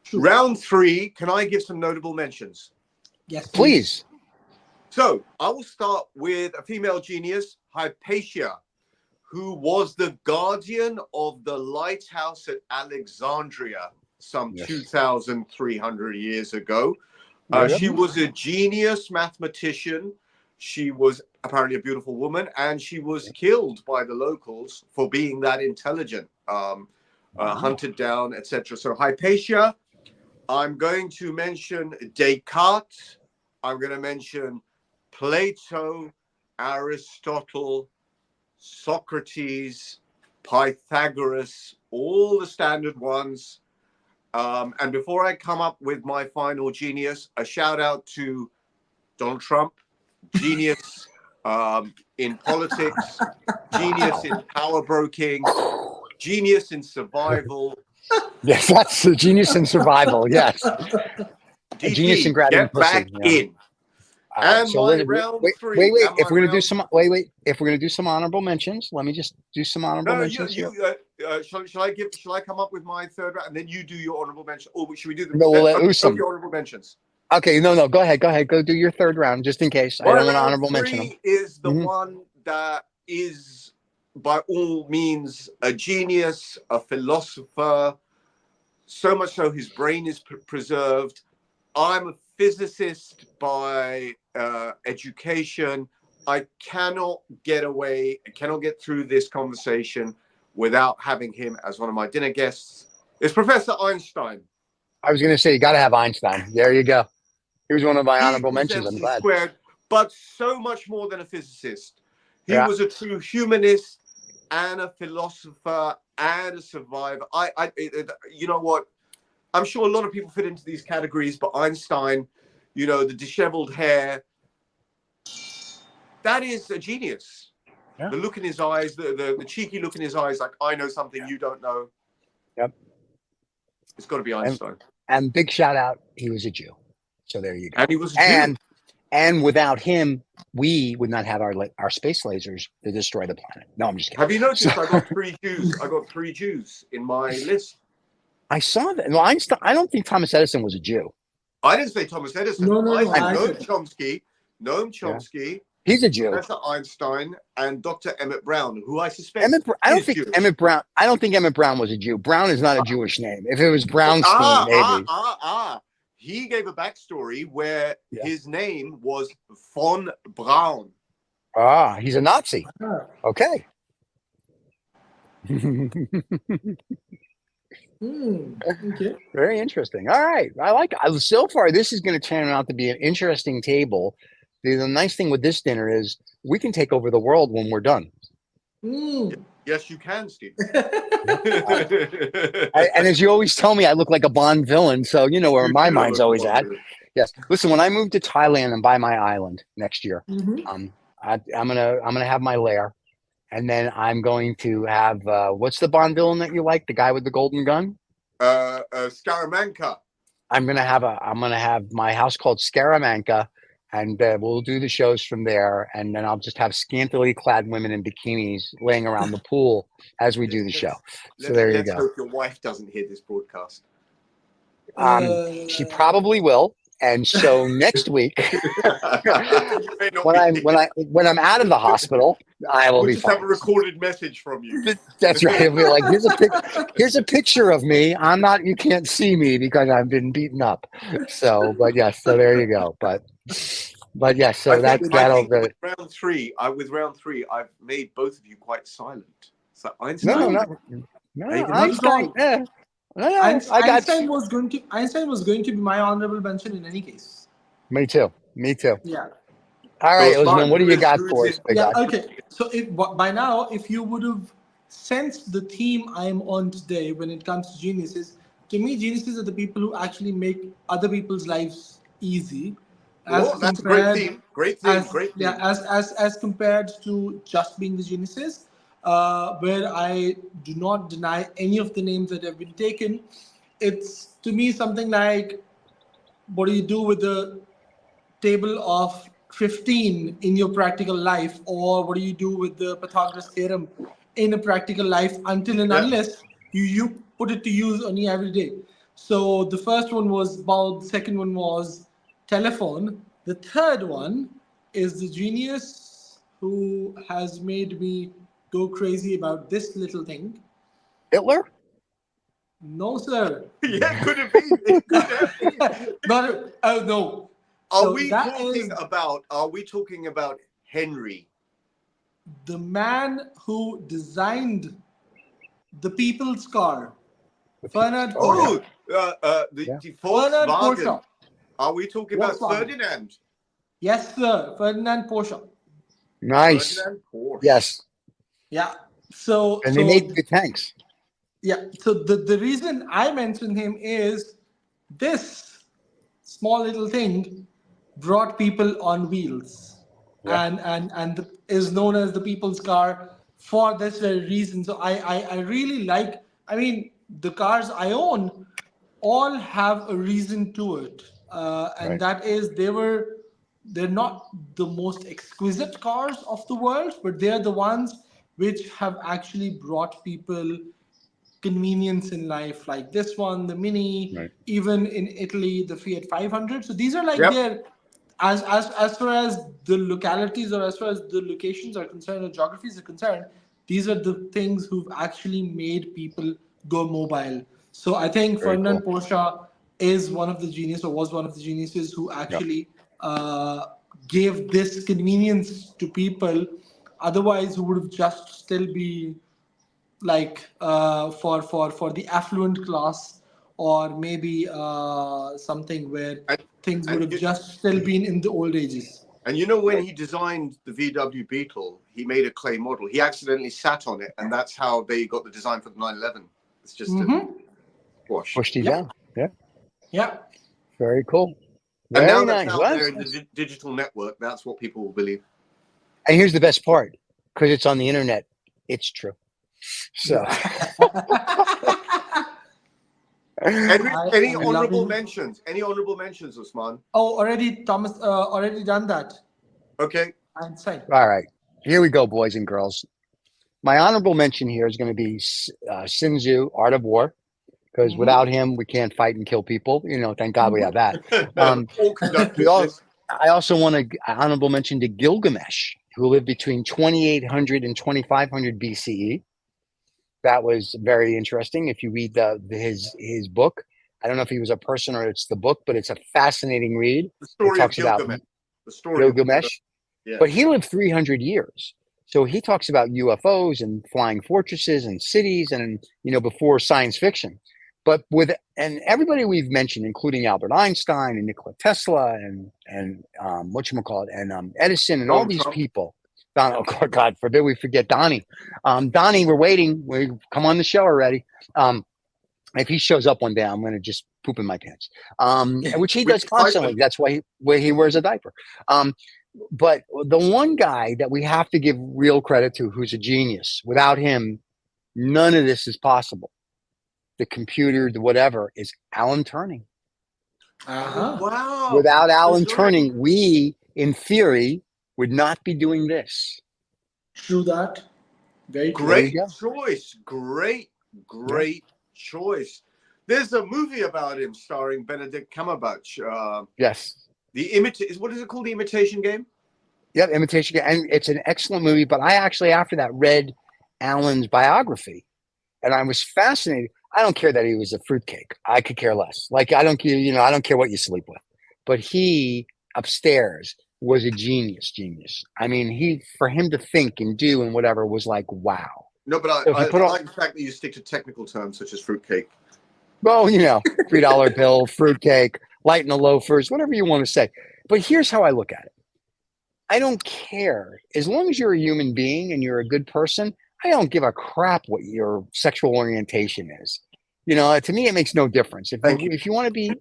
True. round three. Can I give some notable mentions? Yes, please. Please. So I will start with a female genius, Hypatia, who was the guardian of the lighthouse at Alexandria some Yes. 2,300 years ago. Yep, yep. She was a genius mathematician. She was apparently a beautiful woman, and she was killed by the locals for being that intelligent, hunted down, etc. So Hypatia. I'm going to mention Descartes, I'm going to mention Plato, Aristotle, Socrates, Pythagoras, all the standard ones. And before I come up with my final genius, a shout out to Donald Trump, genius in politics, genius in power broking, genius in survival. Yes, that's the genius in survival. Yes. DP, Genius in grabbing get pussy. back in. And So my round three. wait. And If my we're gonna do round- some, wait. If we're gonna do some honorable mentions, let me just do some honorable No, mentions here. shall I come up with my third round and then you do your honorable mention? Or should we do the No, we'll let Usman. your honorable mentions? Okay, no. Go ahead. Go do your third round, just in case. I don't want to honorable mention them. Is the one that is by all means a genius, a philosopher. So much so his brain is preserved. I'm a physicist by education. I cannot get through this conversation without having him as one of my dinner guests. It's Professor Einstein. I was going to say, you got to have Einstein. There you go. He was one of my honorable mentions. I'm glad. Squared, but so much more than a physicist. He was a true humanist and a philosopher and a survivor. You know what? I'm sure a lot of people fit into these categories, but Einstein, you know, the disheveled hair, that is a genius. Yeah. The look in his eyes, the cheeky look in his eyes, like, I know something you don't know. Yep. It's got to be Einstein. And big shout out, he was a Jew. So there you go. And he was a Jew. And without him, we would not have our space lasers to destroy the planet. No, I'm just kidding. Have you noticed I got 3 Jews? I got 3 Jews in my list. I saw that. Well, Einstein, I don't think Thomas Edison was a Jew. I didn't say Thomas Edison. No, Noam Chomsky. Yeah. He's a Jew. Professor Einstein and Dr. Emmett Brown, who I suspect I don't think Jewish. Emmett Brown. I don't think Emmett Brown was a Jew. Brown is not a Jewish name. If it was Brownstein, maybe. He gave a backstory where his name was von Braun. He's a Nazi. Okay. Okay. Very interesting. All right. I like it. So far, this is going to turn out to be an interesting table. The nice thing with this dinner is we can take over the world when we're done. Yes, you can, Steve. And as you always tell me, I look like a Bond villain. So you know where my mind's always at. Yes. Listen, when I move to Thailand and buy my island next year, I'm gonna have my lair. And then I'm going to have what's the Bond villain that you like? The guy with the golden gun? Scaramanca. I'm gonna have my house called Scaramanca, and we'll do the shows from there. And then I'll just have scantily clad women in bikinis laying around the pool as we do the show. So there you go. Let's hope your wife doesn't hear this broadcast. She probably will. And so next week, when I'm out of the hospital, I will be fine. Have a recorded message from you. That's right. It'll be like, here's a picture of me. I'm not. You can't see me because I've been beaten up. So, but yes. So there you go. But yes. So that'll. With round three, I've made both of you quite silent. So Einstein. No. Einstein. Yeah. Einstein was going to be my honorable mention in any case. Me too. Yeah. All right, Usman, what do you got for us? Okay. So by now, if you would have sensed the theme I'm on today when it comes to geniuses, to me, geniuses are the people who actually make other people's lives easy. That's a great theme. Great theme. Yeah, as compared to just being the geniuses. Where I do not deny any of the names that have been taken. It's to me something like, what do you do with the table of 15 in your practical life, or what do you do with the Pythagoras theorem in a practical life until and unless you put it to use only every day. So the first one was bulb, the second one was telephone. The third one is the genius who has made me go crazy about this little thing. Hitler? No, sir. Yeah, could have been. It could have been. No. Are we talking about Henry? The man who designed the people's car. Ferdinand Porsche. The Volkswagen. Are we talking about Ferdinand? Yes, sir. Ferdinand Porsche. Nice. Ferdinand Porsche. Yes. Yeah. So And they made good tanks. yeah. So the reason I mention him is this small little thing brought people on wheels, Yeah. is known as the people's car for this very reason. So I really like. I mean, the cars I own all have a reason to it, and Right. that is they're not the most exquisite cars of the world, but they're the ones which have actually brought people convenience in life, like this one, the Mini, Right. even in Italy, the Fiat 500. So these are like Yep. their, as far as the localities or as far as the locations are concerned or geographies are concerned, these are the things who've actually made people go mobile. So I think Very Ferdinand cool. Porsche is one of the genius or was one of the geniuses who Yeah. actually gave this convenience to people. Otherwise, who would have just still be like for the affluent class, or maybe something where And, things would and have just still been in the old ages. And you know, when he designed the VW Beetle, he made a clay model. He accidentally sat on it, and that's how they got the design for the 911. It's just a wash. Pushed you Yeah, down. Yeah. yeah. Very cool. And now Very that's nice. out Well, there that's in nice. the digital network. That's what people will believe. And here's the best part, because it's on the internet. It's true. So, Any I'm honorable loving. mentions? Any honorable mentions, Usman? Oh, already Thomas, already done that. Okay. Einstein. all right, here we go, boys and girls. My honorable mention here is going to be Sun Tzu, Art of War, because without him, we can't fight and kill people. Thank God we have that. All conduct We all. business. I also want to honorable mention to Gilgamesh, who lived between 2800 and 2500 BCE. That was very interesting. If you read his book, I don't know if he was a person or it's the book, but it's a fascinating read. The It story of talks about Gilgamesh. The story of Gilgamesh, yeah. but he lived 300 years. So he talks about UFOs and flying fortresses and cities and, before science fiction. But and everybody we've mentioned, including Albert Einstein and Nikola Tesla and whatchamacallit, and Edison and all Donald these Trump. people. God forbid we forget Donnie. Donnie, we're waiting. We come on the show already. If he shows up one day, I'm going to just poop in my pants, which he does constantly. That's why he wears a diaper. But the one guy that we have to give real credit to, who's a genius, without him, none of this is possible. The computer, the whatever, is Alan Turing. Oh, wow. Without Alan Turing, we, in theory, would not be doing this. True that. Very true. Great choice. Great choice. There's a movie about him starring Benedict Cumberbatch. Yes. What is it called? The Imitation Game? Yep, Imitation Game. And it's an excellent movie. But I actually, after that, read Alan's biography. And I was fascinated. I don't care that he was a fruitcake. I could care less. Like, I don't care what you sleep with. But he, upstairs, was a genius. I mean, for him to think and do and whatever was like, wow. No, but I like the fact that you stick to technical terms such as fruitcake. Well, $3 bill, fruitcake, light in the loafers, whatever you want to say. But here's how I look at it. I don't care. As long as you're a human being and you're a good person, I don't give a crap what your sexual orientation is. To me, it makes no difference. If you want to be,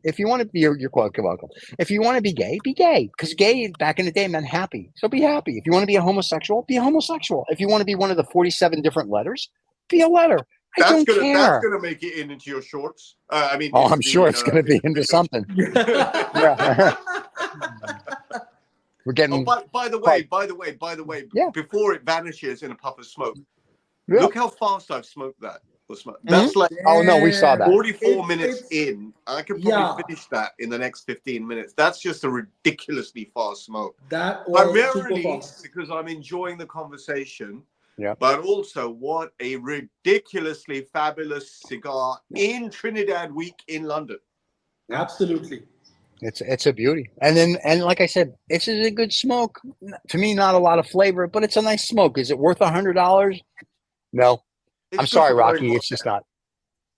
you're welcome. If you want to be gay, be gay. Because gay back in the day meant happy. So be happy. If you want to be a homosexual, be a homosexual. If you want to be one of the 47 different letters, be a letter. That's gonna make it into your shorts. I'm sure it's gonna be into something. Yeah. We're getting. Oh, by the way. Yeah. Before it vanishes in a puff of smoke, Yeah. look how fast I've smoked that. That's like oh no, we saw that. 44 minutes in. I can probably finish that in the next 15 minutes. That's just a ridiculously fast smoke. That was primarily super fast. because I'm enjoying the conversation. Yeah. But also, what a ridiculously fabulous cigar in Trinidad Week in London. Absolutely. It's a beauty. And like I said, this is a good smoke. To me, not a lot of flavor, but it's a nice smoke. Is it worth $100? No. I'm sorry, Rocky. It's just not.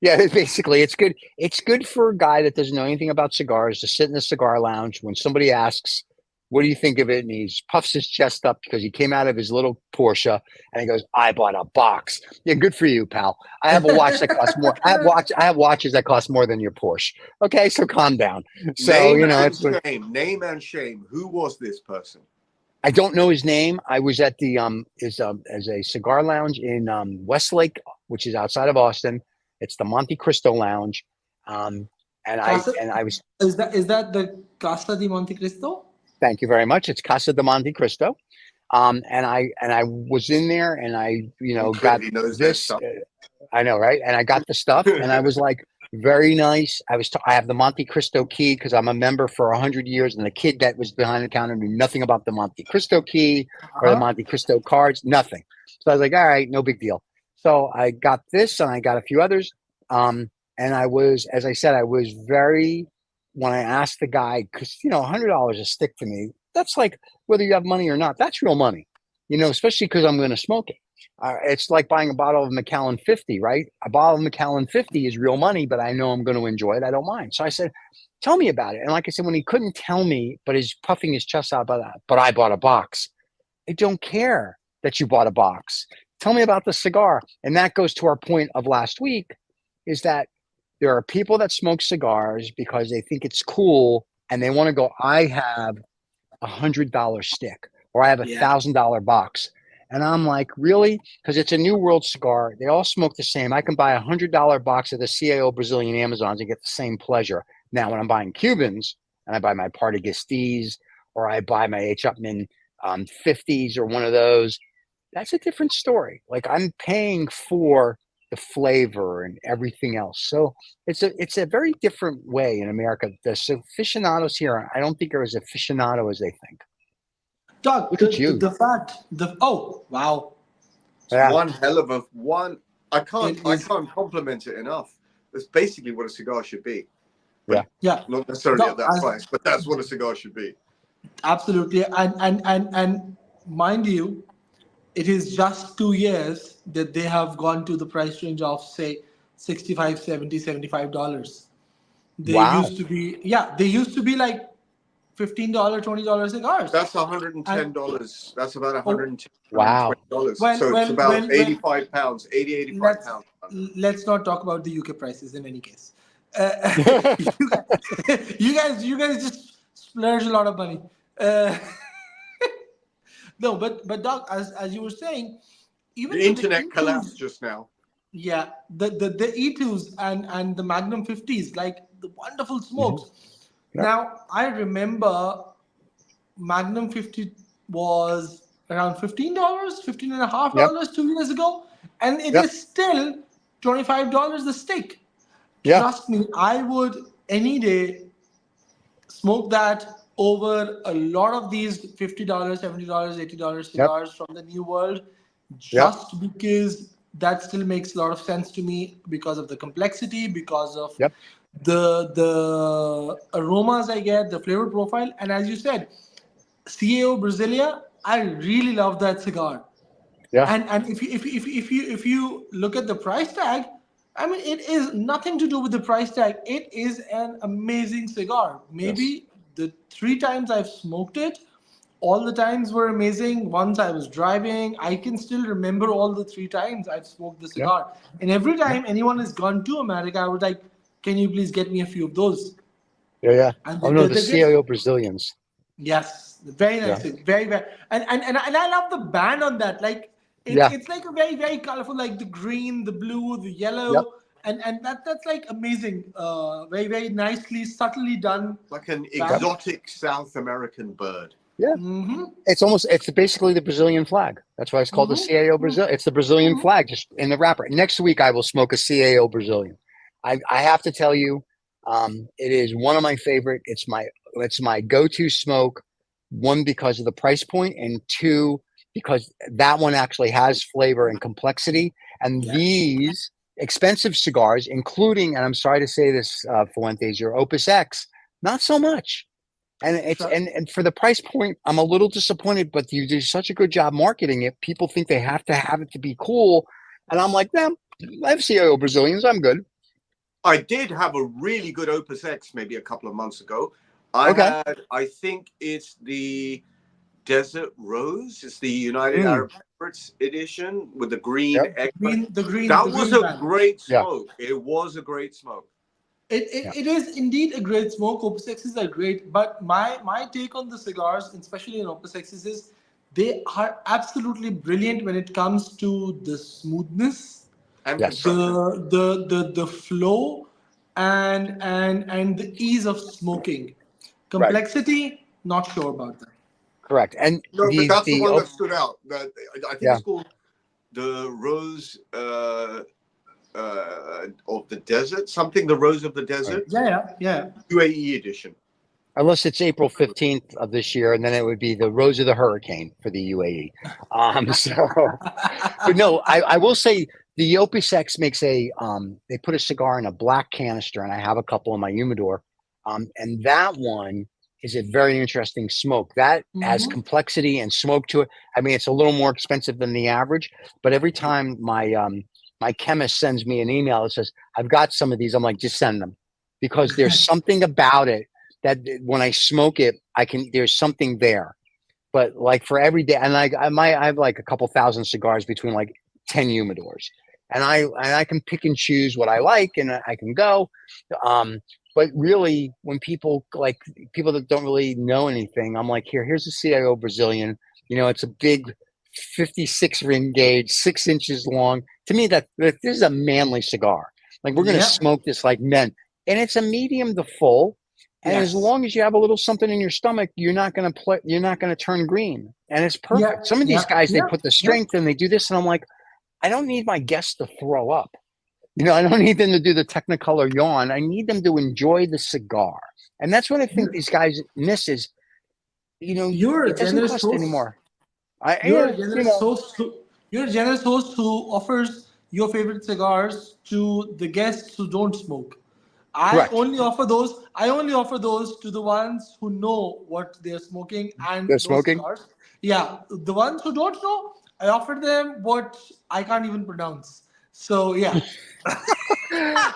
Yeah, basically, it's good. It's good for a guy that doesn't know anything about cigars to sit in the cigar lounge when somebody asks, What do you think of it? And he puffs his chest up because he came out of his little Porsche and he goes, I bought a box. Yeah, good for you, pal. I have a watch that costs more. I have watches that cost more than your Porsche. Okay, so calm down. So, Name and it's shame. Name and shame. Who was this person? I don't know his name. I was at the as a cigar lounge in Westlake, which is outside of Austin. It's the Monte Cristo Lounge. And Casa, I was is that the Casa di Monte Cristo? Thank you very much. It's Casa de Monte Cristo. And I was in there and I, got this. I know, right? And I got the stuff and I was like, very nice. I have the Monte Cristo key because I'm a member for 100 years. And the kid that was behind the counter knew nothing about the Monte Cristo key or the Monte Cristo cards, nothing. So I was like, all right, no big deal. So I got this and I got a few others. And I was, as I said, I was when I asked the guy, because, $100 a stick to me, that's like whether you have money or not, that's real money, especially because I'm going to smoke it. It's like buying a bottle of Macallan 50, right? A bottle of Macallan 50 is real money, but I know I'm going to enjoy it. I don't mind. So I said, tell me about it. And like I said, when he couldn't tell me, but he's puffing his chest out about that, but I bought a box. I don't care that you bought a box. Tell me about the cigar. And that goes to our point of last week, is that there are people that smoke cigars because they think it's cool and they want to go, I have $100 stick or I have $1,000 box. And I'm like, really? Because it's a New World cigar. They all smoke the same. I can buy a $100 box of the CAO Brazilian Amazons and get the same pleasure. Now, when I'm buying Cubans and I buy my Partaguestes or I buy my H. Upmann 50s or one of those, that's a different story. Like I'm paying for the flavor and everything else. So it's a very different way in America. The aficionados here, I don't think are as aficionado as they think. Doug, look at you. The fact, oh wow, it's one hell of a one. I can't compliment it enough. That's basically what a cigar should be. But not necessarily at that price, but that's what a cigar should be. Absolutely, and mind you, it is just 2 years that they have gone to the price range of say $65, $70, $75. They used to be like $15, $20 cigars. That's $110. That's about $110. Wow. So it's about 85 pounds, 85 pounds. Let's not talk about the UK prices in any case. You guys just splurge a lot of money. No, but Doc, as you were saying, even the internet collapsed just now. Yeah, the E2s and the Magnum 50s, like the wonderful smokes. Mm-hmm. Now I remember Magnum 50 was around $15, $15.50 2 years ago, and it is still $25 a stick. Trust me, I would any day smoke that over a lot of these $50, $70, $80 cigars from the New World, just because that still makes a lot of sense to me because of the complexity, because of the aromas I get, the flavor profile, and as you said, CAO Brasilia, I really love that cigar. Yeah. And if you look at the price tag, I mean, it is nothing to do with the price tag. It is an amazing cigar. Maybe the 3 times I've smoked it, all the times were amazing. Once I was driving, I can still remember all the 3 times I've smoked the cigar. And every time anyone has gone to America, I was like, can you please get me a few of those? Yeah. And the CAO Brazilians. Yes, very nice, very, very, and I love the band on that. Like it's like a very, very colorful, like the green, the blue, the yellow, and that's like amazing. Very, very nicely, subtly done. Like an exotic South American bird. Yeah, it's basically the Brazilian flag. That's why it's called the CAO Brazil. It's the Brazilian flag, just in the wrapper. Next week I will smoke a CAO Brazilian. I have to tell you, it is one of my favorite. It's my go-to smoke. 1, because of the price point, and 2, because that one actually has flavor and complexity. And these expensive cigars, including, and I'm sorry to say this, Fuentes, your Opus X, not so much. And it's and for the price point, I'm a little disappointed, but you do such a good job marketing it. People think they have to have it to be cool. And I'm like, I have CAO Brazilians. I'm good. I did have a really good Opus X maybe a couple of months ago. Okay. I think it's the Desert Rose. It's the United Mm. Arab Emirates edition with the green Yep. extract. The That was green a band. great Yeah. smoke. It was a great smoke. Yeah. It is indeed a great smoke. Opus X's are great, but my take on the cigars, especially in Opus X's, is they are absolutely brilliant when it comes to the smoothness, And Yes. construction. the flow, and the ease of smoking. Right. Complexity, not sure about that. Correct. And No, but that's the the one oh, that stood out. That I think yeah. it's called the Rose of the Desert. Something the Rose of the Right. Desert. Yeah. UAE edition. Unless it's April 15th of this year, and then it would be the Rose of the Hurricane for the UAE. So, but no, I will say the Opus X makes they put a cigar in a black canister, and I have a couple in my humidor. And that one is a very interesting smoke. That has Hmm. complexity and smoke to it. I mean, it's a little more expensive than the average, but every time my chemist sends me an email that says, I've got some of these, I'm like, just send them because there's something about it that when I smoke it, there's something there. But like for every day, and I have like a couple thousand cigars between like 10 humidors, and I can pick and choose what I like, and I can go. But really, when people that don't really know anything, I'm like, here's a CIO Brazilian. It's a big 56 ring gauge, 6 inches long. To me, that this is a manly cigar. Like we're gonna Yeah. smoke this like men, and it's a medium to full. And as Yes. long as you have a little something in your stomach, you're not going to play. You're not going to turn green, and it's Yeah. perfect. Some of these Yeah. guys, they Yeah. put the Yeah. strength and they do this, and I'm like, I don't need my guests to throw up. I don't need them to do the Technicolor yawn. I need them to enjoy the cigar, and that's what I think these guys miss. Is You're a it doesn't generous cost host. anymore. I You're yeah, a generous host. You're a generous host who offers your favorite cigars to the guests who don't smoke. correct. I only offer those to the ones who know what they're smoking and They're those smoking. cigars. Yeah, the ones who don't know, I offer them what I can't even pronounce. So yeah.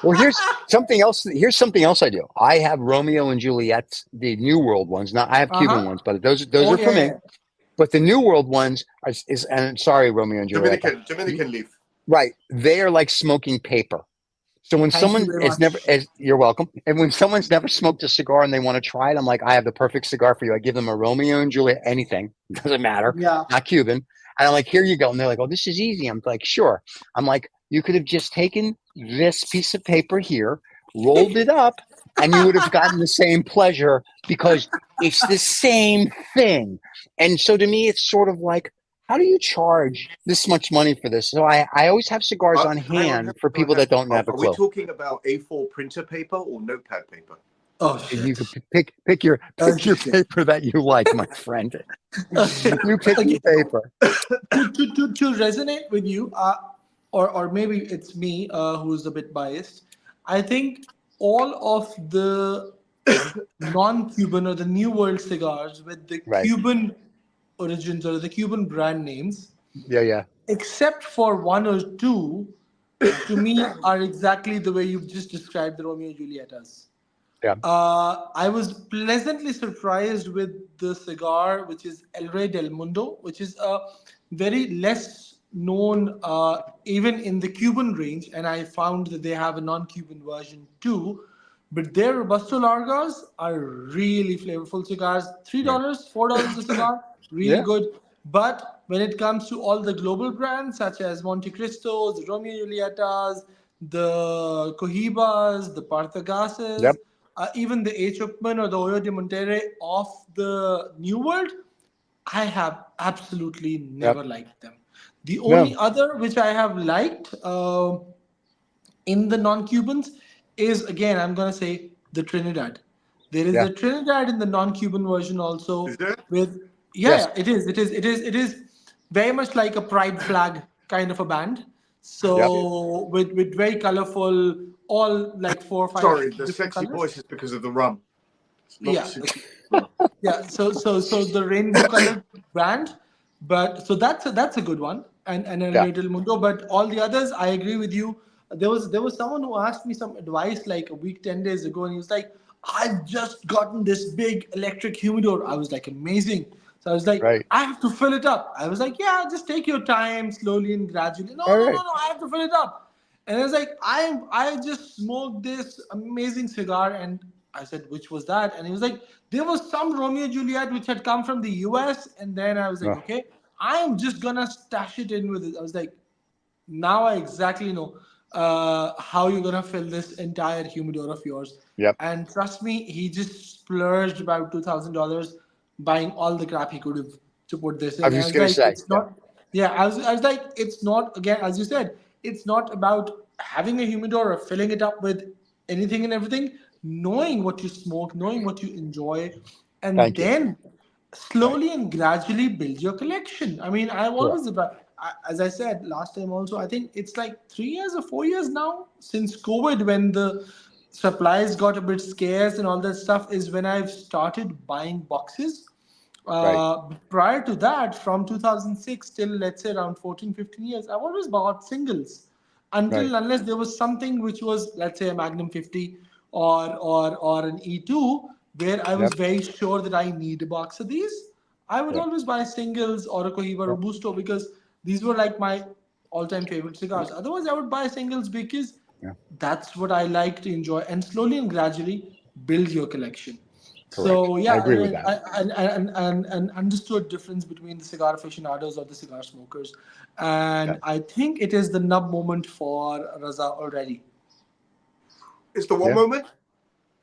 Well, here's something else. Here's something else I do. I have Romeo and Juliet's, the New World ones. Now I have Uh Cuban huh. ones, but those Oh are for yeah, me. yeah. But the New World ones and sorry, Romeo and Juliet, Dominican leaf. right? They are like smoking paper. So when Thank you someone very is never, much. you're welcome. And when someone's never smoked a cigar and they want to try it, I'm like, I have the perfect cigar for you. I give them a Romeo and Juliet, anything, doesn't matter, Yeah. not Cuban. And I'm like, here you go. And they're like, oh, this is easy. I'm like, sure. I'm like, you could have just taken this piece of paper here, rolled it up, and you would have gotten the same pleasure because it's the same thing. And so to me, it's sort of like, how do you charge this much money for this? So I always have cigars on hand for people that don't have a Are we clue. talking about A4 printer paper or notepad paper? Oh And you shit. could pick your Oh shit. paper that you like, my friend. Okay. You pick your Okay. paper. To resonate with you, or maybe it's me who's a bit biased. I think all of the non-Cuban or the New World cigars with the Right. Cuban origins or the Cuban brand names, Yeah, yeah, except for one or two, to me are exactly the way you've just described the Romeo and Julietas. yeah. I was pleasantly surprised with the cigar, which is El Rey del Mundo, which is a very less known, even in the Cuban range. And I found that they have a non-Cuban version too. But their Robusto Largas are really flavorful cigars. Right. $3, $4 a cigar, really Yeah. good. But when it comes to all the global brands such as Monte Cristos, the Romeo and Julietas, the Cohibas, the Partagases, Yep. even the H. Upman or the Oyo de Monterrey of the New World, I have absolutely Yep. never liked them. The only No. other which I have liked in the non-Cubans is, again, I'm gonna say the Trinidad. There is Yeah. a Trinidad in the non-Cuban version also Is there? with Yes. yeah, it is very much like a pride flag kind of a band. Yep. So with very colorful, all like four or five Sorry, the different sexy colors. voice is because of the rum. It's not the Yeah, cigar. yeah. So the rainbow colored brand, but so that's a good one, and a Yeah. little mundo. But all the others, I agree with you. There was someone who asked me some advice like a week, 10 days ago, and he was like, I've just gotten this big electric humidor. I was like, amazing. So I was like, Right. I have to fill it up. I was like, yeah, just take your time, slowly and gradually. No, All no, right. no, no, I have to fill it up. And I was like, I just smoked this amazing cigar. And I said, which was that? And he was like, there was some Romeo Juliet which had come from the US. And then I was like, Oh, okay, I'm just gonna stash it in with it. I was like, now I exactly know how you're gonna fill this entire humidor of yours. yep. And trust me, he just splurged about $2,000 buying all the crap he could have to put this I in. was And I just was gonna like, say, it's yeah, not. Yeah, I was like, it's not. Again, as you said, it's not about having a humidor or filling it up with anything and everything. Knowing what you smoke, knowing what you enjoy, and thank you. then Right. slowly and gradually build your collection. I mean, I've Correct. always about, as I said last time also, I think it's like 3 years or 4 years now since COVID, when the supplies got a bit scarce and all that stuff, is when I've started buying boxes. Right. Prior to that, from 2006 till let's say around 14, 15 years, I've always bought singles Right. until unless there was something which was, let's say, a Magnum 50 or an E2, where I was Yep. very sure that I need a box of these. I would Yep. always buy singles or a Cohiba Yep. Robusto, because these were like my all-time favorite cigars. Otherwise, I would buy singles because Yeah. that's what I like to enjoy, and slowly and gradually build your collection. Correct. So I yeah, agree with that. and understood difference between the cigar aficionados or the cigar smokers, and Okay. I think it is the nub moment for Raza already. It's the what Yeah. moment?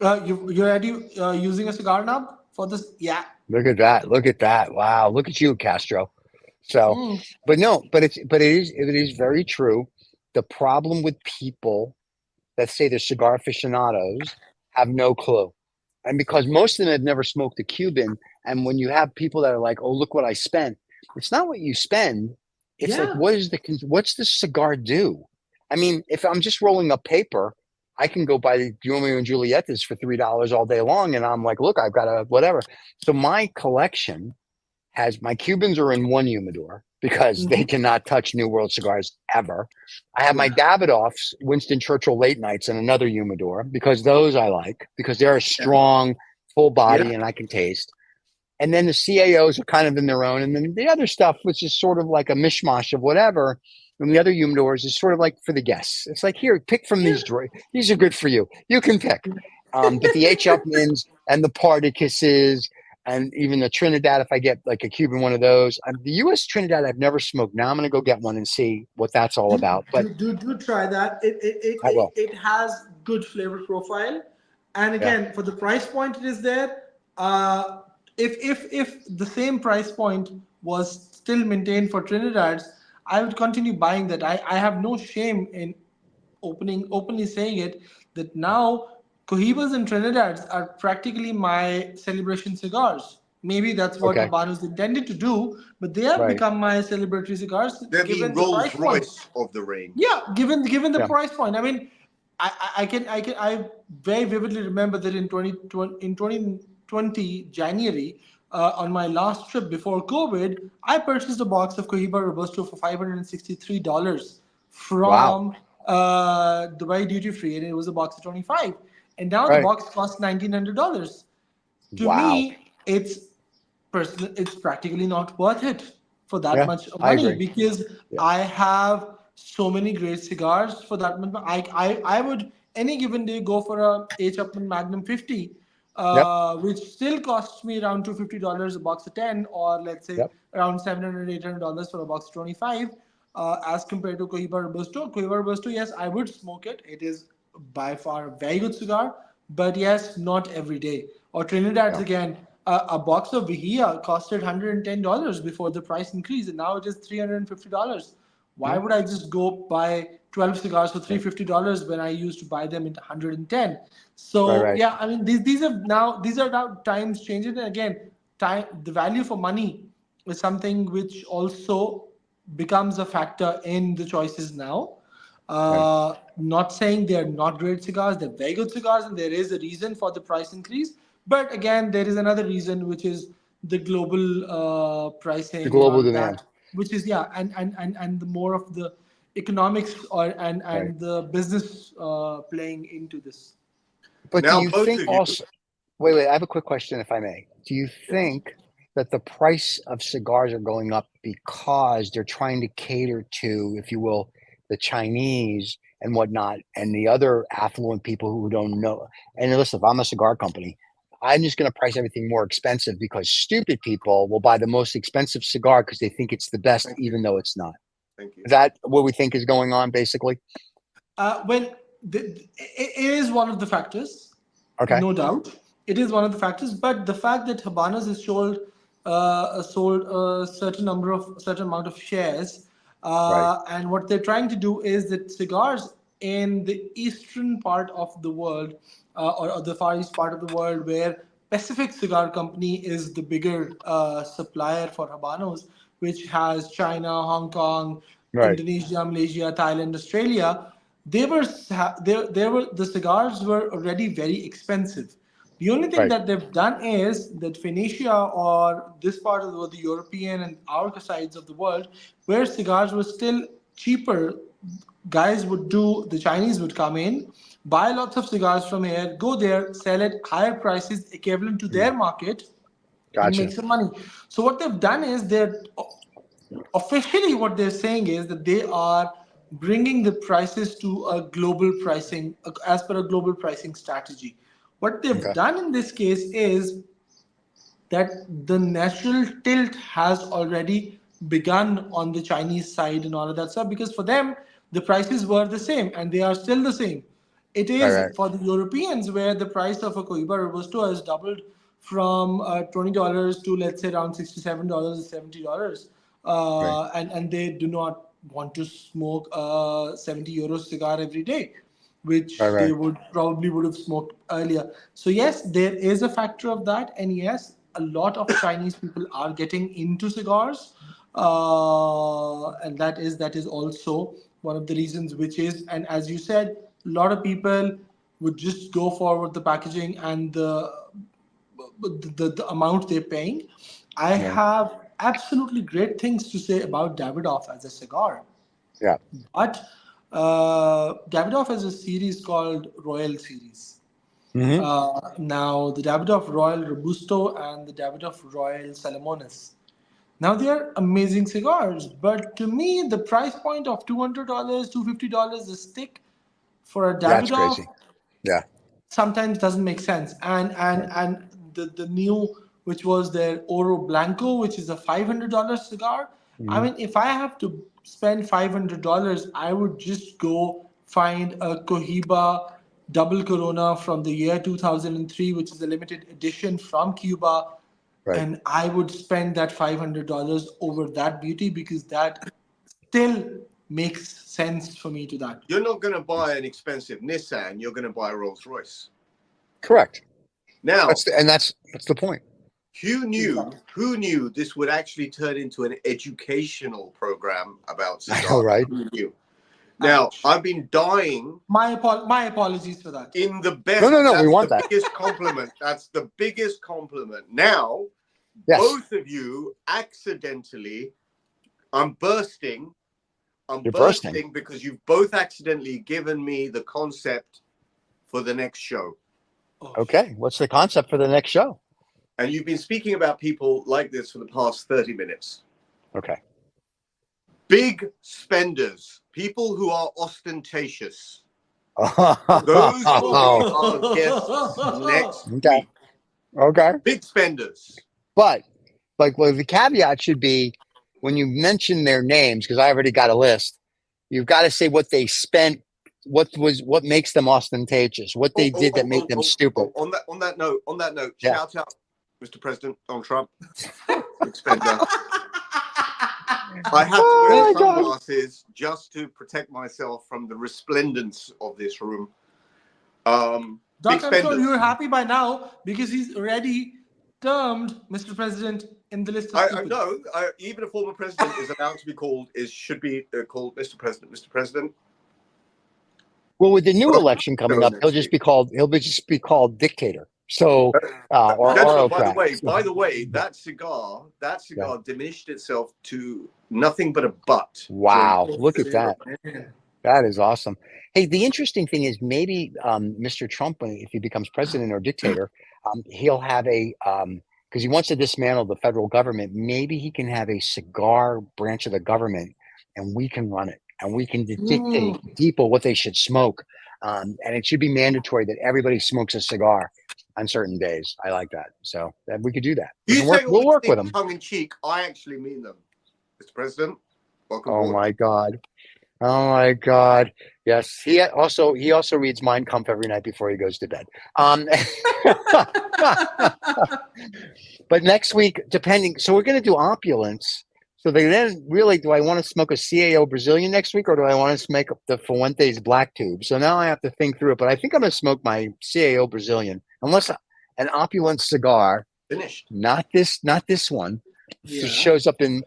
You already using a cigar nub for this? Yeah. Look at that. Look at that. Wow. Look at you, Castro. So, Mm. but no, but it is very true. The problem with people that say they're cigar aficionados have no clue. And because most of them have never smoked a Cuban, and when you have people that are like, "Oh, look what I spent," it's not what you spend. It's like, Yeah. what's the cigar do? I mean, if I'm just rolling up paper, I can go buy the Romeo and Julietas for $3 all day long, and I'm like, look, I've got a whatever. So my collection has my Cubans are in one humidor because they Hmm. cannot touch New World cigars ever. I have my Yeah. Davidoffs, Winston Churchill late nights, in another humidor because those I like because they're a Yeah. strong, full Yeah. body and I can taste. And then the CAOs are kind of in their own. And then the other stuff, which is sort of like a mishmash of whatever, and the other humidors is sort of like for the guests. It's like, here, pick from Yeah. these drawers. These are good for you. You can pick. But the H. Upmans and the Partacuses and even the Trinidad, if I get like a Cuban one of those. The U.S. Trinidad, I've never smoked. Now I'm going to go get one and see what that's all do, about. But do try that. I will. It has good flavor profile, and Yeah. again, for the price point it is there. uh if the same price point was still maintained for Trinidad's, I would continue buying that. I have no shame in openly saying it, that now Cohibas and Trinidad's are practically my celebration cigars. Maybe that's what Okay. Habanos intended to do, but they have Right. become my celebratory cigars They're the given the Rolls price point. Royce of the range. Yeah, given the Yeah. price point. I mean, I very vividly remember that in 2020 January, on my last trip before COVID, I purchased a box of Cohiba Robusto for $563 Wow. from Dubai duty free, and it was a box of 25. And now the Right. box costs $1,900. To Wow. me, it's practically not worth it for that Yeah. much I money, agree. because Yeah. I have so many great cigars for that much. I would any given day go for a H. Upman Magnum 50, Yep. which still costs me around $250 a box of 10, or let's say Yep. around $700, $800 for a box of 25, as compared to Cohiba Robusto. Cohiba Robusto, yes, I would smoke it. It is by far a very good cigar, but yes, not every day. Or Trinidad's Yeah. again, a box of Vihia costed $110 before the price increase, and now it is $350. Why Yeah. would I just go buy 12 cigars for Right. $350 when I used to buy them at 110? Right. So Right. yeah, I mean these are now times changing, and again, time the value for money is something which also becomes a factor in the choices now. Right. Not saying they're not great cigars, they're very good cigars, and there is a reason for the price increase. But again, there is another reason, which is the global The pricing and all global of demand. that, which is, yeah, and the more of the economics or Right. and the business playing into this. But do Now, you both think of you, also? Wait. I have a quick question, if I may. Do you think that the price of cigars are going up because they're trying to cater to, if you will, the Chinese and whatnot, and the other affluent people who don't know? And listen, if I'm a cigar company, I'm just going to price everything more expensive because stupid people will buy the most expensive cigar because they think it's the best, thank you, even though it's not. thank you. Is that what we think is going on, basically? Well, it is one of the factors, Okay. no doubt. It is one of the factors, but the fact that Habanos has sold a certain amount of shares, Right. and what they're trying to do is that cigars in the eastern part of the world, or the far east part of the world, where Pacific Cigar Company is the bigger supplier for Habanos, which has China, Hong Kong, Right. Indonesia, Malaysia, Thailand, Australia. The cigars were already very expensive. The only thing Right. that they've done is that Phoenicia, or this part of the world, the European and our sides of the world, where cigars were still cheaper, the Chinese would come in, buy lots of cigars from here, go there, sell at higher prices equivalent to their market, and Gotcha. make some money. So what they've done is they're officially, what they're saying is that they are bringing the prices to a global pricing, as per a global pricing strategy. What they've Okay. done in this case is that the natural tilt has already begun on the Chinese side and all of that stuff, because for them the prices were the same and they are still the same. It Right. is Right. for the Europeans where the price of a Cohiba Robusto has doubled from $20 to, let's say, around $67 or $70, Right. and they do not want to smoke a 70 euro cigar every day, Right. which they Right. would have smoked earlier. So yes, there is a factor of that, and yes, a lot of Chinese people are getting into cigars, and that is also one of the reasons. Which is, and as you said, a lot of people would just go forward the packaging and the amount they're paying. I Yeah. have absolutely great things to say about Davidoff as a cigar. Yeah. But Davidoff has a series called Royal Series. Hmm. Now, the Davidoff Royal Robusto and the Davidoff Royal Salomonis. Now, they are amazing cigars, but to me, the price point of $200, $250 a stick for a That's Davidoff crazy. Yeah. sometimes doesn't make sense. And Right. and and the new, which was their Oro Blanco, which is a $500 cigar. I Hmm. mean, if I have to spend $500, I would just go find a Cohiba Double Corona from the year 2003, which is a limited edition from Cuba, Right. and I would spend that $500 over that beauty, because that still makes sense for me to that. You're not going to buy an expensive Nissan. You're going to buy a Rolls Royce. Correct. Now, That's the point. who knew? Exactly. Who knew this would actually turn into an educational program about I know, cigars? right? Who knew? Now, Ouch. I've been dying My apologies for that. in the No, best. no, no. We That's want the that. biggest compliment. That's the biggest compliment. Now, Yes. both of you accidentally, I'm bursting. I'm You're bursting. bursting because you've both accidentally given me the concept for the next show. Oh, Okay. What's the concept for the next show? And you've been speaking about people like this for the past 30 minutes. Okay. Big spenders, people who are ostentatious. Those will be our guests next Okay. week. Okay. Big spenders. But well, the caveat should be when you mention their names, because I already got a list, you've got to say what they spent, what makes them ostentatious, what they did that made them stupid. On that note, Yeah. shout out, Mr. President Donald Trump. Big spender. I have to wear Oh my God. sunglasses just to protect myself from the resplendence of this room. Big Doc, I'm sure spenders. you're happy by now, because he's already termed Mr. President in the list of I stupid. know. Even a former president is allowed to be called. Should be called Mr. President. Mr. President. Well, with the new Oh, election coming show up, next week. he'll just be called dictator. So, or Gentlemen, autocrat. by the way, that cigar diminished itself to nothing but a butt. Wow. Oh, Look at that. man. That is awesome. Hey, the interesting thing is maybe Mr. Trump, if he becomes president or dictator, he'll have because he wants to dismantle the federal government. Maybe he can have a cigar branch of the government, and we can run it, and we can dictate to people what they should smoke, and it should be mandatory that everybody smokes a cigar on certain days. I like that, so that we could do that. You say all We'll these work with things him. tongue in cheek. I actually mean them, Mr. President. Welcome Oh aboard. my God. Oh my God. Yes. He also reads Mein Kampf every night before he goes to bed. But next week, so we're going to do Opulence. So then really, do I want to smoke a CAO Brazilian next week, or do I want to smoke the Fuentes Black Tube? So now I have to think through it, but I think I'm going to smoke my CAO Brazilian, unless an Opulence cigar, Finished. not this one, Yeah. shows up in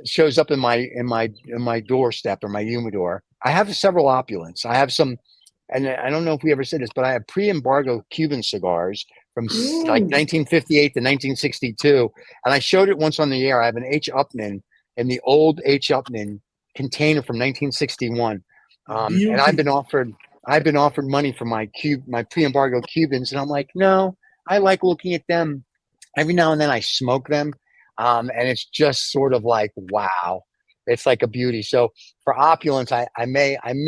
my doorstep or my humidor. I have several Opulence. I have some, and I don't know if we ever said this, but I have pre-embargo Cuban cigars from like 1958 to 1962, and I showed it once on the air. I have an H. Upmann in the old H. Upmann container from 1961, and I've been offered money for my pre-embargo Cubans, and I'm like, no, I like looking at them. Every now and then I smoke them, and it's just sort of like, wow, it's like a beauty. So for Opulence, I may, I'm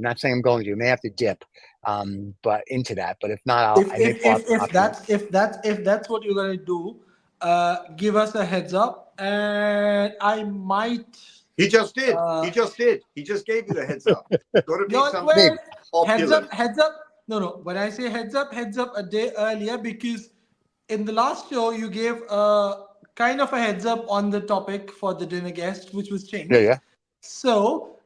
not saying I'm going to, I may have to dip, but into that. But if not, I may pull out Opulence. If that's what you're gonna do, give us a heads up, and I might. He just did. He just did. He just gave you the heads up. Got to be something opulent. Heads up. No. When I say heads up a day earlier, because in the last show you gave kind of a heads up on the topic for the dinner guest, which was changed. Yeah. So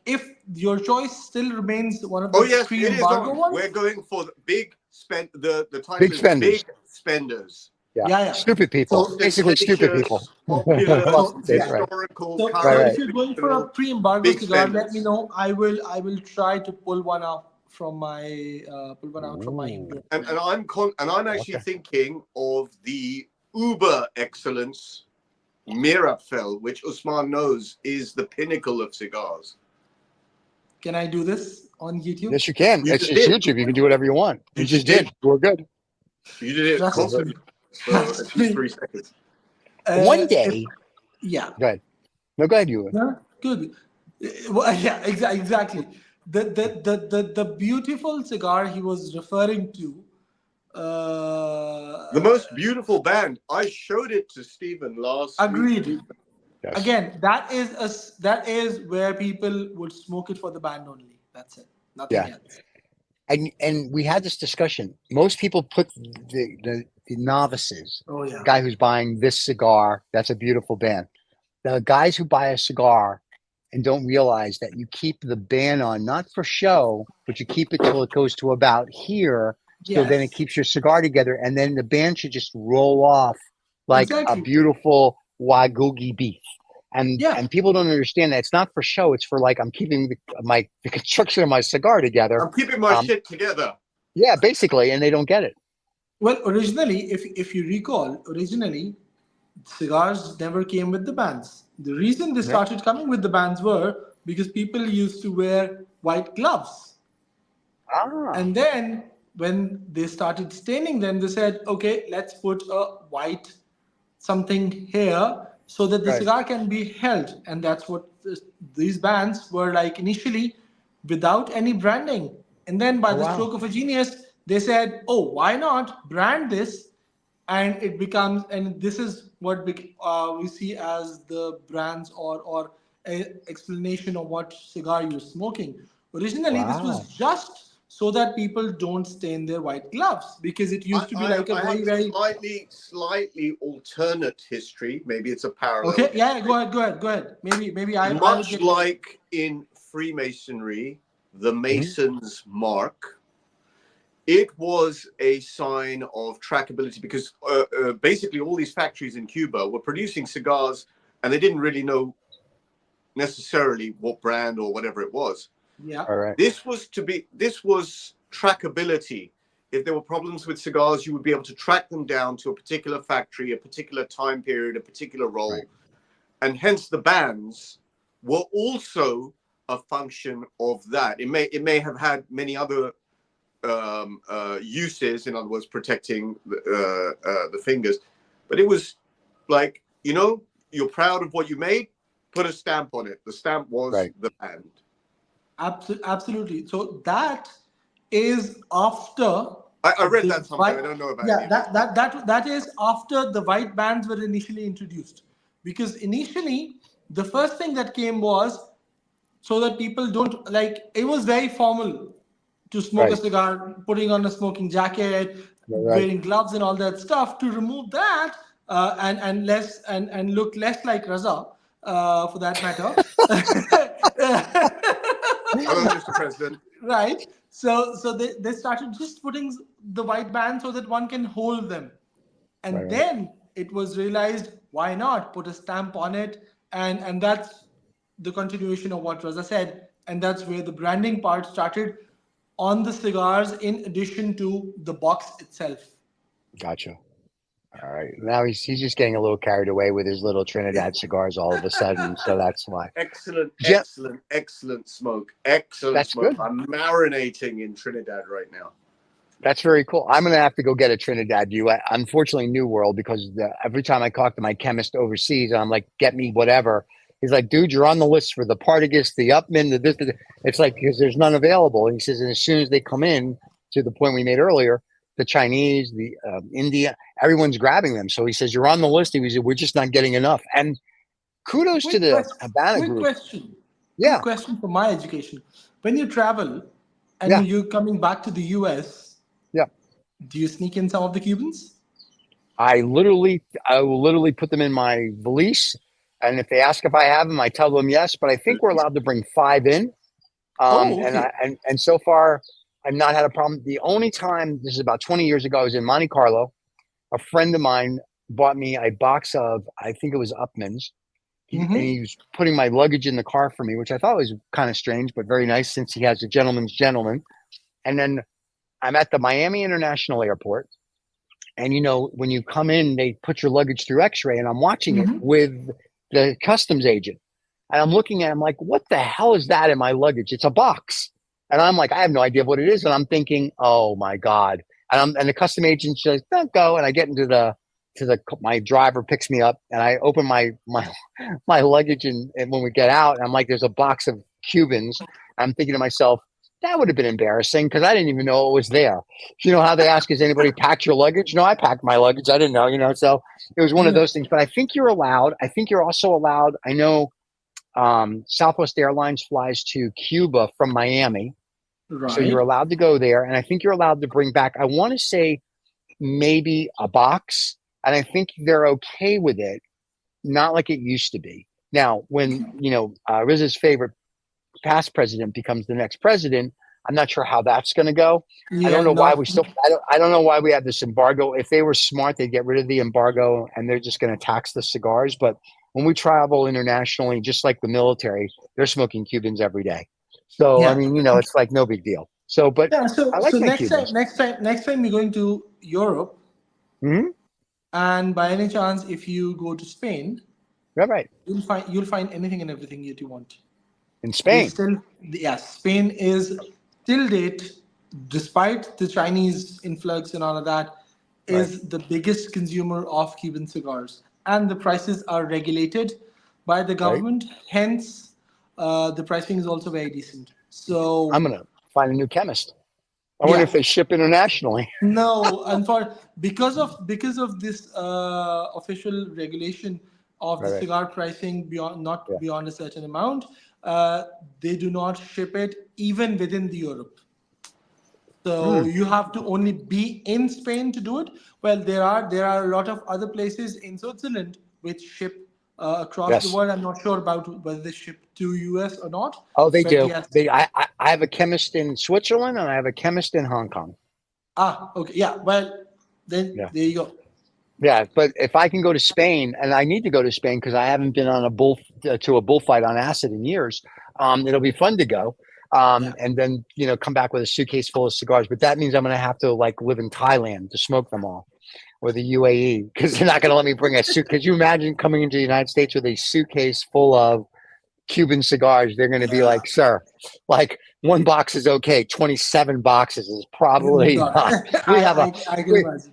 if your choice still remains one of the pre-embargo ones, we're going for the big spend. The title Big is spenders. Big Spenders. Yeah. Stupid people. So, basically stupid people. Opulent, That's right. historical. So if you're going for a pre-embargo cigar, let me know. I will try to pull one out from my humidor. And I'm actually thinking of the uber excellence Mirabfell, which Usman knows is the pinnacle of cigars. Can I do this on YouTube? Yes, you can. It's just YouTube. You can do whatever you want. You just did. We're good. You did it constantly for at least 3 seconds. One day. Yeah. Go ahead. No, go ahead, you. Yeah, good. Well, yeah, exactly. The beautiful cigar he was referring to. The most beautiful band. I showed it to Stephen last Agreed. week. Yes. Again, that is where people would smoke it for the band only. That's it. Nothing else. And we had this discussion. Most people put the novices, the guy who's buying this cigar, that's a beautiful band. The guys who buy a cigar and don't realize that you keep the band on, not for show, but you keep it till it goes to about here. So then it keeps your cigar together. And then the band should just roll off like a beautiful Wagyu beef. And people don't understand that it's not for show. It's for like, I'm keeping the construction of my cigar together. I'm keeping my shit together. Yeah, basically. And they don't get it. Well, originally, if you recall, cigars never came with the bands. The reason they started coming with the bands were because people used to wear white gloves. And then when they started staining them, they said, okay, let's put a white something here so that the cigar can be held. And that's what these bands were like initially, without any branding. And then by the stroke of a genius, they said, oh, why not brand this? And it becomes, and this is what we see as the brands or a explanation of what cigar you're smoking. Originally, this was just so that people don't stain their white gloves, because it used to be like a very slightly alternate history. Maybe it's a parallel. Okay, yeah, go ahead. Maybe I much like in Freemasonry, the Mason's mark. It was a sign of trackability, because basically all these factories in Cuba were producing cigars and they didn't really know necessarily what brand or whatever it was. Yeah. All right. This was trackability. If there were problems with cigars, you would be able to track them down to a particular factory, a particular time period, a particular role. And hence the bands were also a function of that. It may have had many other uses, in other words, protecting the fingers, but it was like, you're proud of what you made, put a stamp on it. The stamp was the band. Absolutely. So that is after. I read that somewhere. I don't know about it. That is after the white bands were initially introduced, because initially the first thing that came was so that people don't, like, it was very formal to smoke a cigar, putting on a smoking jacket, wearing gloves and all that stuff. To remove that and look less like Raza, for that matter. Hello, Mr. President. Right. So they started just putting the white band so that one can hold them. And then it was realized, why not put a stamp on it? And that's the continuation of what Raza said. And that's where the branding part started on the cigars, in addition to the box itself. Gotcha. All right. Now he's just getting a little carried away with his little Trinidad cigars all of a sudden. So that's why. Excellent smoke. Excellent that's smoke. Good. I'm marinating in Trinidad right now. That's very cool. I'm going to have to go get a Trinidad view. Unfortunately, New World, because every time I talk to my chemist overseas, I'm like, get me whatever. He's like, dude, you're on the list for the Partagas, the Upman, the this. It's like, because there's none available. And he says, and as soon as they come in, to the point we made earlier, the Chinese, the India, everyone's grabbing them. So he says, you're on the list. He said, we're just not getting enough. And kudos to the Habana group. Quick question for my education. When you travel and you're coming back to the US, do you sneak in some of the Cubans? I will literally put them in my valise. And if they ask if I have them, I tell them yes. But I think we're allowed to bring 5 in. And so far, I've not had a problem. The only time, this is about 20 years ago, I was in Monte Carlo. A friend of mine bought me a box of, I think it was Upmans. And he was putting my luggage in the car for me, which I thought was kind of strange, but very nice, since he has a gentleman's gentleman. And then I'm at the Miami International Airport. And, when you come in, they put your luggage through X-ray, and I'm watching it with the customs agent. And I'm looking at him like, what the hell is that in my luggage? It's a box. And I'm like, I have no idea what it is. And I'm thinking, oh my God. And the custom agent says, don't go. And I get into my driver picks me up, and I open my luggage. And when we get out, I'm like, there's a box of Cubans. I'm thinking to myself, that would have been embarrassing, because I didn't even know it was there. You know how they ask, has anybody packed your luggage? No, I packed my luggage. I didn't know, so it was one of those things. But I think you're allowed. I think you're also allowed. I know Southwest Airlines flies to Cuba from Miami. Right. So you're allowed to go there. And I think you're allowed to bring back, I want to say, maybe a box. And I think they're okay with it. Not like it used to be. Now, when, Riz's favorite past president becomes the next president, I'm not sure how that's going to go. I don't know why I don't know why we have this embargo. If they were smart, they'd get rid of the embargo, and they're just going to tax the cigars. But when we travel internationally, just like the military, they're smoking Cubans every day. So, I mean, it's like no big deal. So, but I like next time we're going to Europe, and by any chance, if you go to Spain, you'll find anything and everything that you want. In Spain? Spain is, till date, despite the Chinese influx and all of that, is the biggest consumer of Cuban cigars. And the prices are regulated by the government. Hence, the pricing is also very decent. So I'm going to find a new chemist. I wonder if they ship internationally. No, because of this official regulation of the cigar pricing beyond a certain amount, they do not ship it even within the Europe. So you have to only be in Spain to do it. Well, there are a lot of other places in Switzerland which ship across the world. I'm not sure about whether they ship to US or not. Oh, they do. Yes. I have a chemist in Switzerland, and I have a chemist in Hong Kong. Okay. Yeah. Well, then there you go. Yeah, but if I can go to Spain, and I need to go to Spain because I haven't been on a bullfight on acid in years, it'll be fun to go. And then, come back with a suitcase full of cigars. But that means I'm going to have to live in Thailand to smoke them all, or the UAE, because they're not going to let me bring a suit. Could you imagine coming into the United States with a suitcase full of Cuban cigars, they're going to be like, sir, like one box is okay. 27 boxes is probably No, not. We have a I can imagine.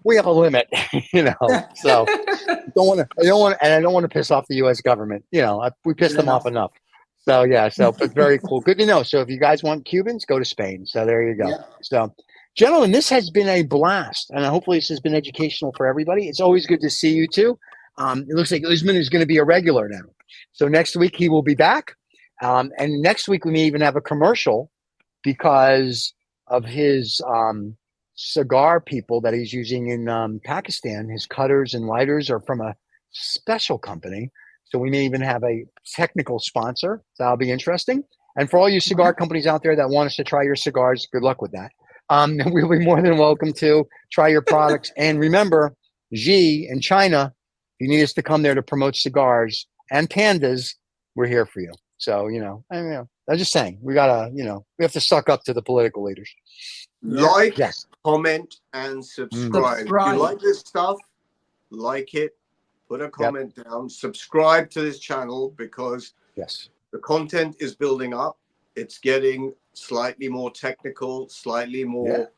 we have a limit, you know. So I don't want to piss off the U.S. government. You know, we pissed them off enough. So yeah, but very cool. Good to know. So if you guys want Cubans, go to Spain. So there you go. Yeah. So, gentlemen, this has been a blast, and hopefully this has been educational for everybody. It's always good to see you too. It looks like Usman is going to be a regular now. So next week he will be back, and next week we may even have a commercial because of his cigar people that he's using in Pakistan. His cutters and lighters are from a special company. So we may even have a technical sponsor. So that'll be interesting. And for all you cigar companies out there that want us to try your cigars, good luck with that. We'll be more than welcome to try your products. And remember, Xi in China, if you need us to come there to promote cigars and pandas, we're here for you. So, I'm just saying, we have to suck up to the political leaders. Like, yes. Comment, and subscribe. If you like this stuff, like it, put a comment down, subscribe to this channel because the content is building up. It's getting slightly more technical, slightly more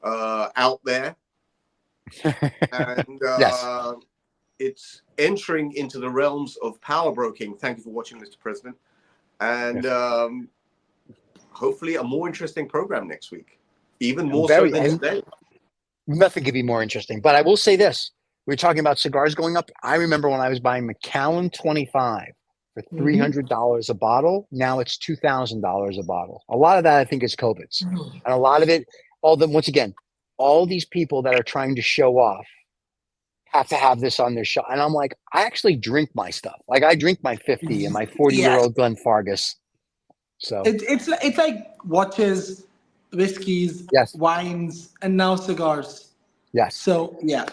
out there. And it's entering into the realms of power broking. Thank you for watching, Mr. President. And hopefully a more interesting program next week. Even more so than today. Nothing could be more interesting. But I will say this. We were talking about cigars going up. I remember when I was buying Macallan 25 for $300 a bottle. Now it's $2,000 a bottle. A lot of that, I think, is COVID's. And a lot of it, once again, all these people that are trying to show off have to have this on their show. And I'm like, I actually drink my stuff. Like I drink my 50 and my 40-year-old Glenfargus. So it's like watches, whiskeys, wines, and now cigars. Yes. So yeah,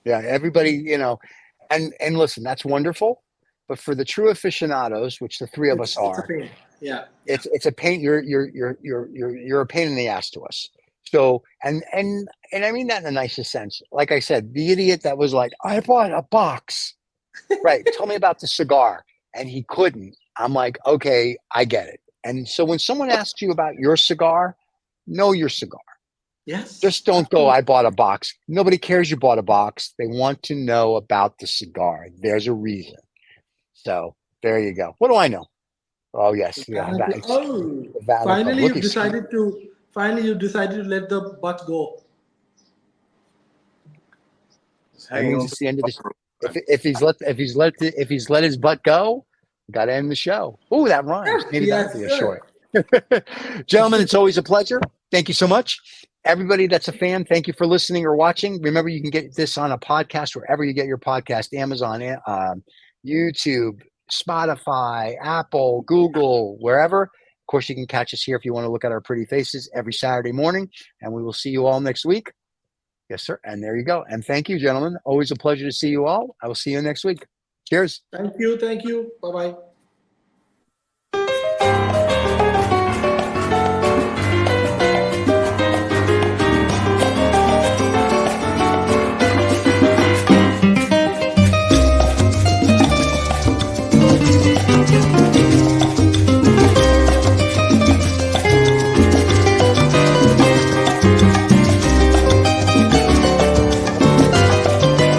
everybody, and listen, that's wonderful. But for the true aficionados, which the three of us are, it's a pain. Yeah, it's a pain. You're a pain in the ass to us. So and I mean that in the nicest sense. Like I said, the idiot that was like, I bought a box. Right. Tell me about the cigar. And he couldn't. I'm like, okay, I get it. And so when someone asks you about your cigar, know your cigar. Yes. Just don't go, I bought a box. Nobody cares you bought a box. They want to know about the cigar. There's a reason. So there you go. What do I know? Oh, yes. Yeah. Finally you decided to let the butt go. That means it's the end of the if he's let his butt go, got to end the show. Oh, that rhymes. Maybe that'll be a short. Gentlemen, it's always a pleasure. Thank you so much. Everybody that's a fan, thank you for listening or watching. Remember, you can get this on a podcast wherever you get your podcast, Amazon, YouTube, Spotify, Apple, Google, wherever. Of course, you can catch us here if you want to look at our pretty faces every Saturday morning, and we will see you all next week. Yes, sir. And there you go. And thank you, gentlemen. Always a pleasure to see you all. I will see you next week. Cheers. Thank you. Bye-bye.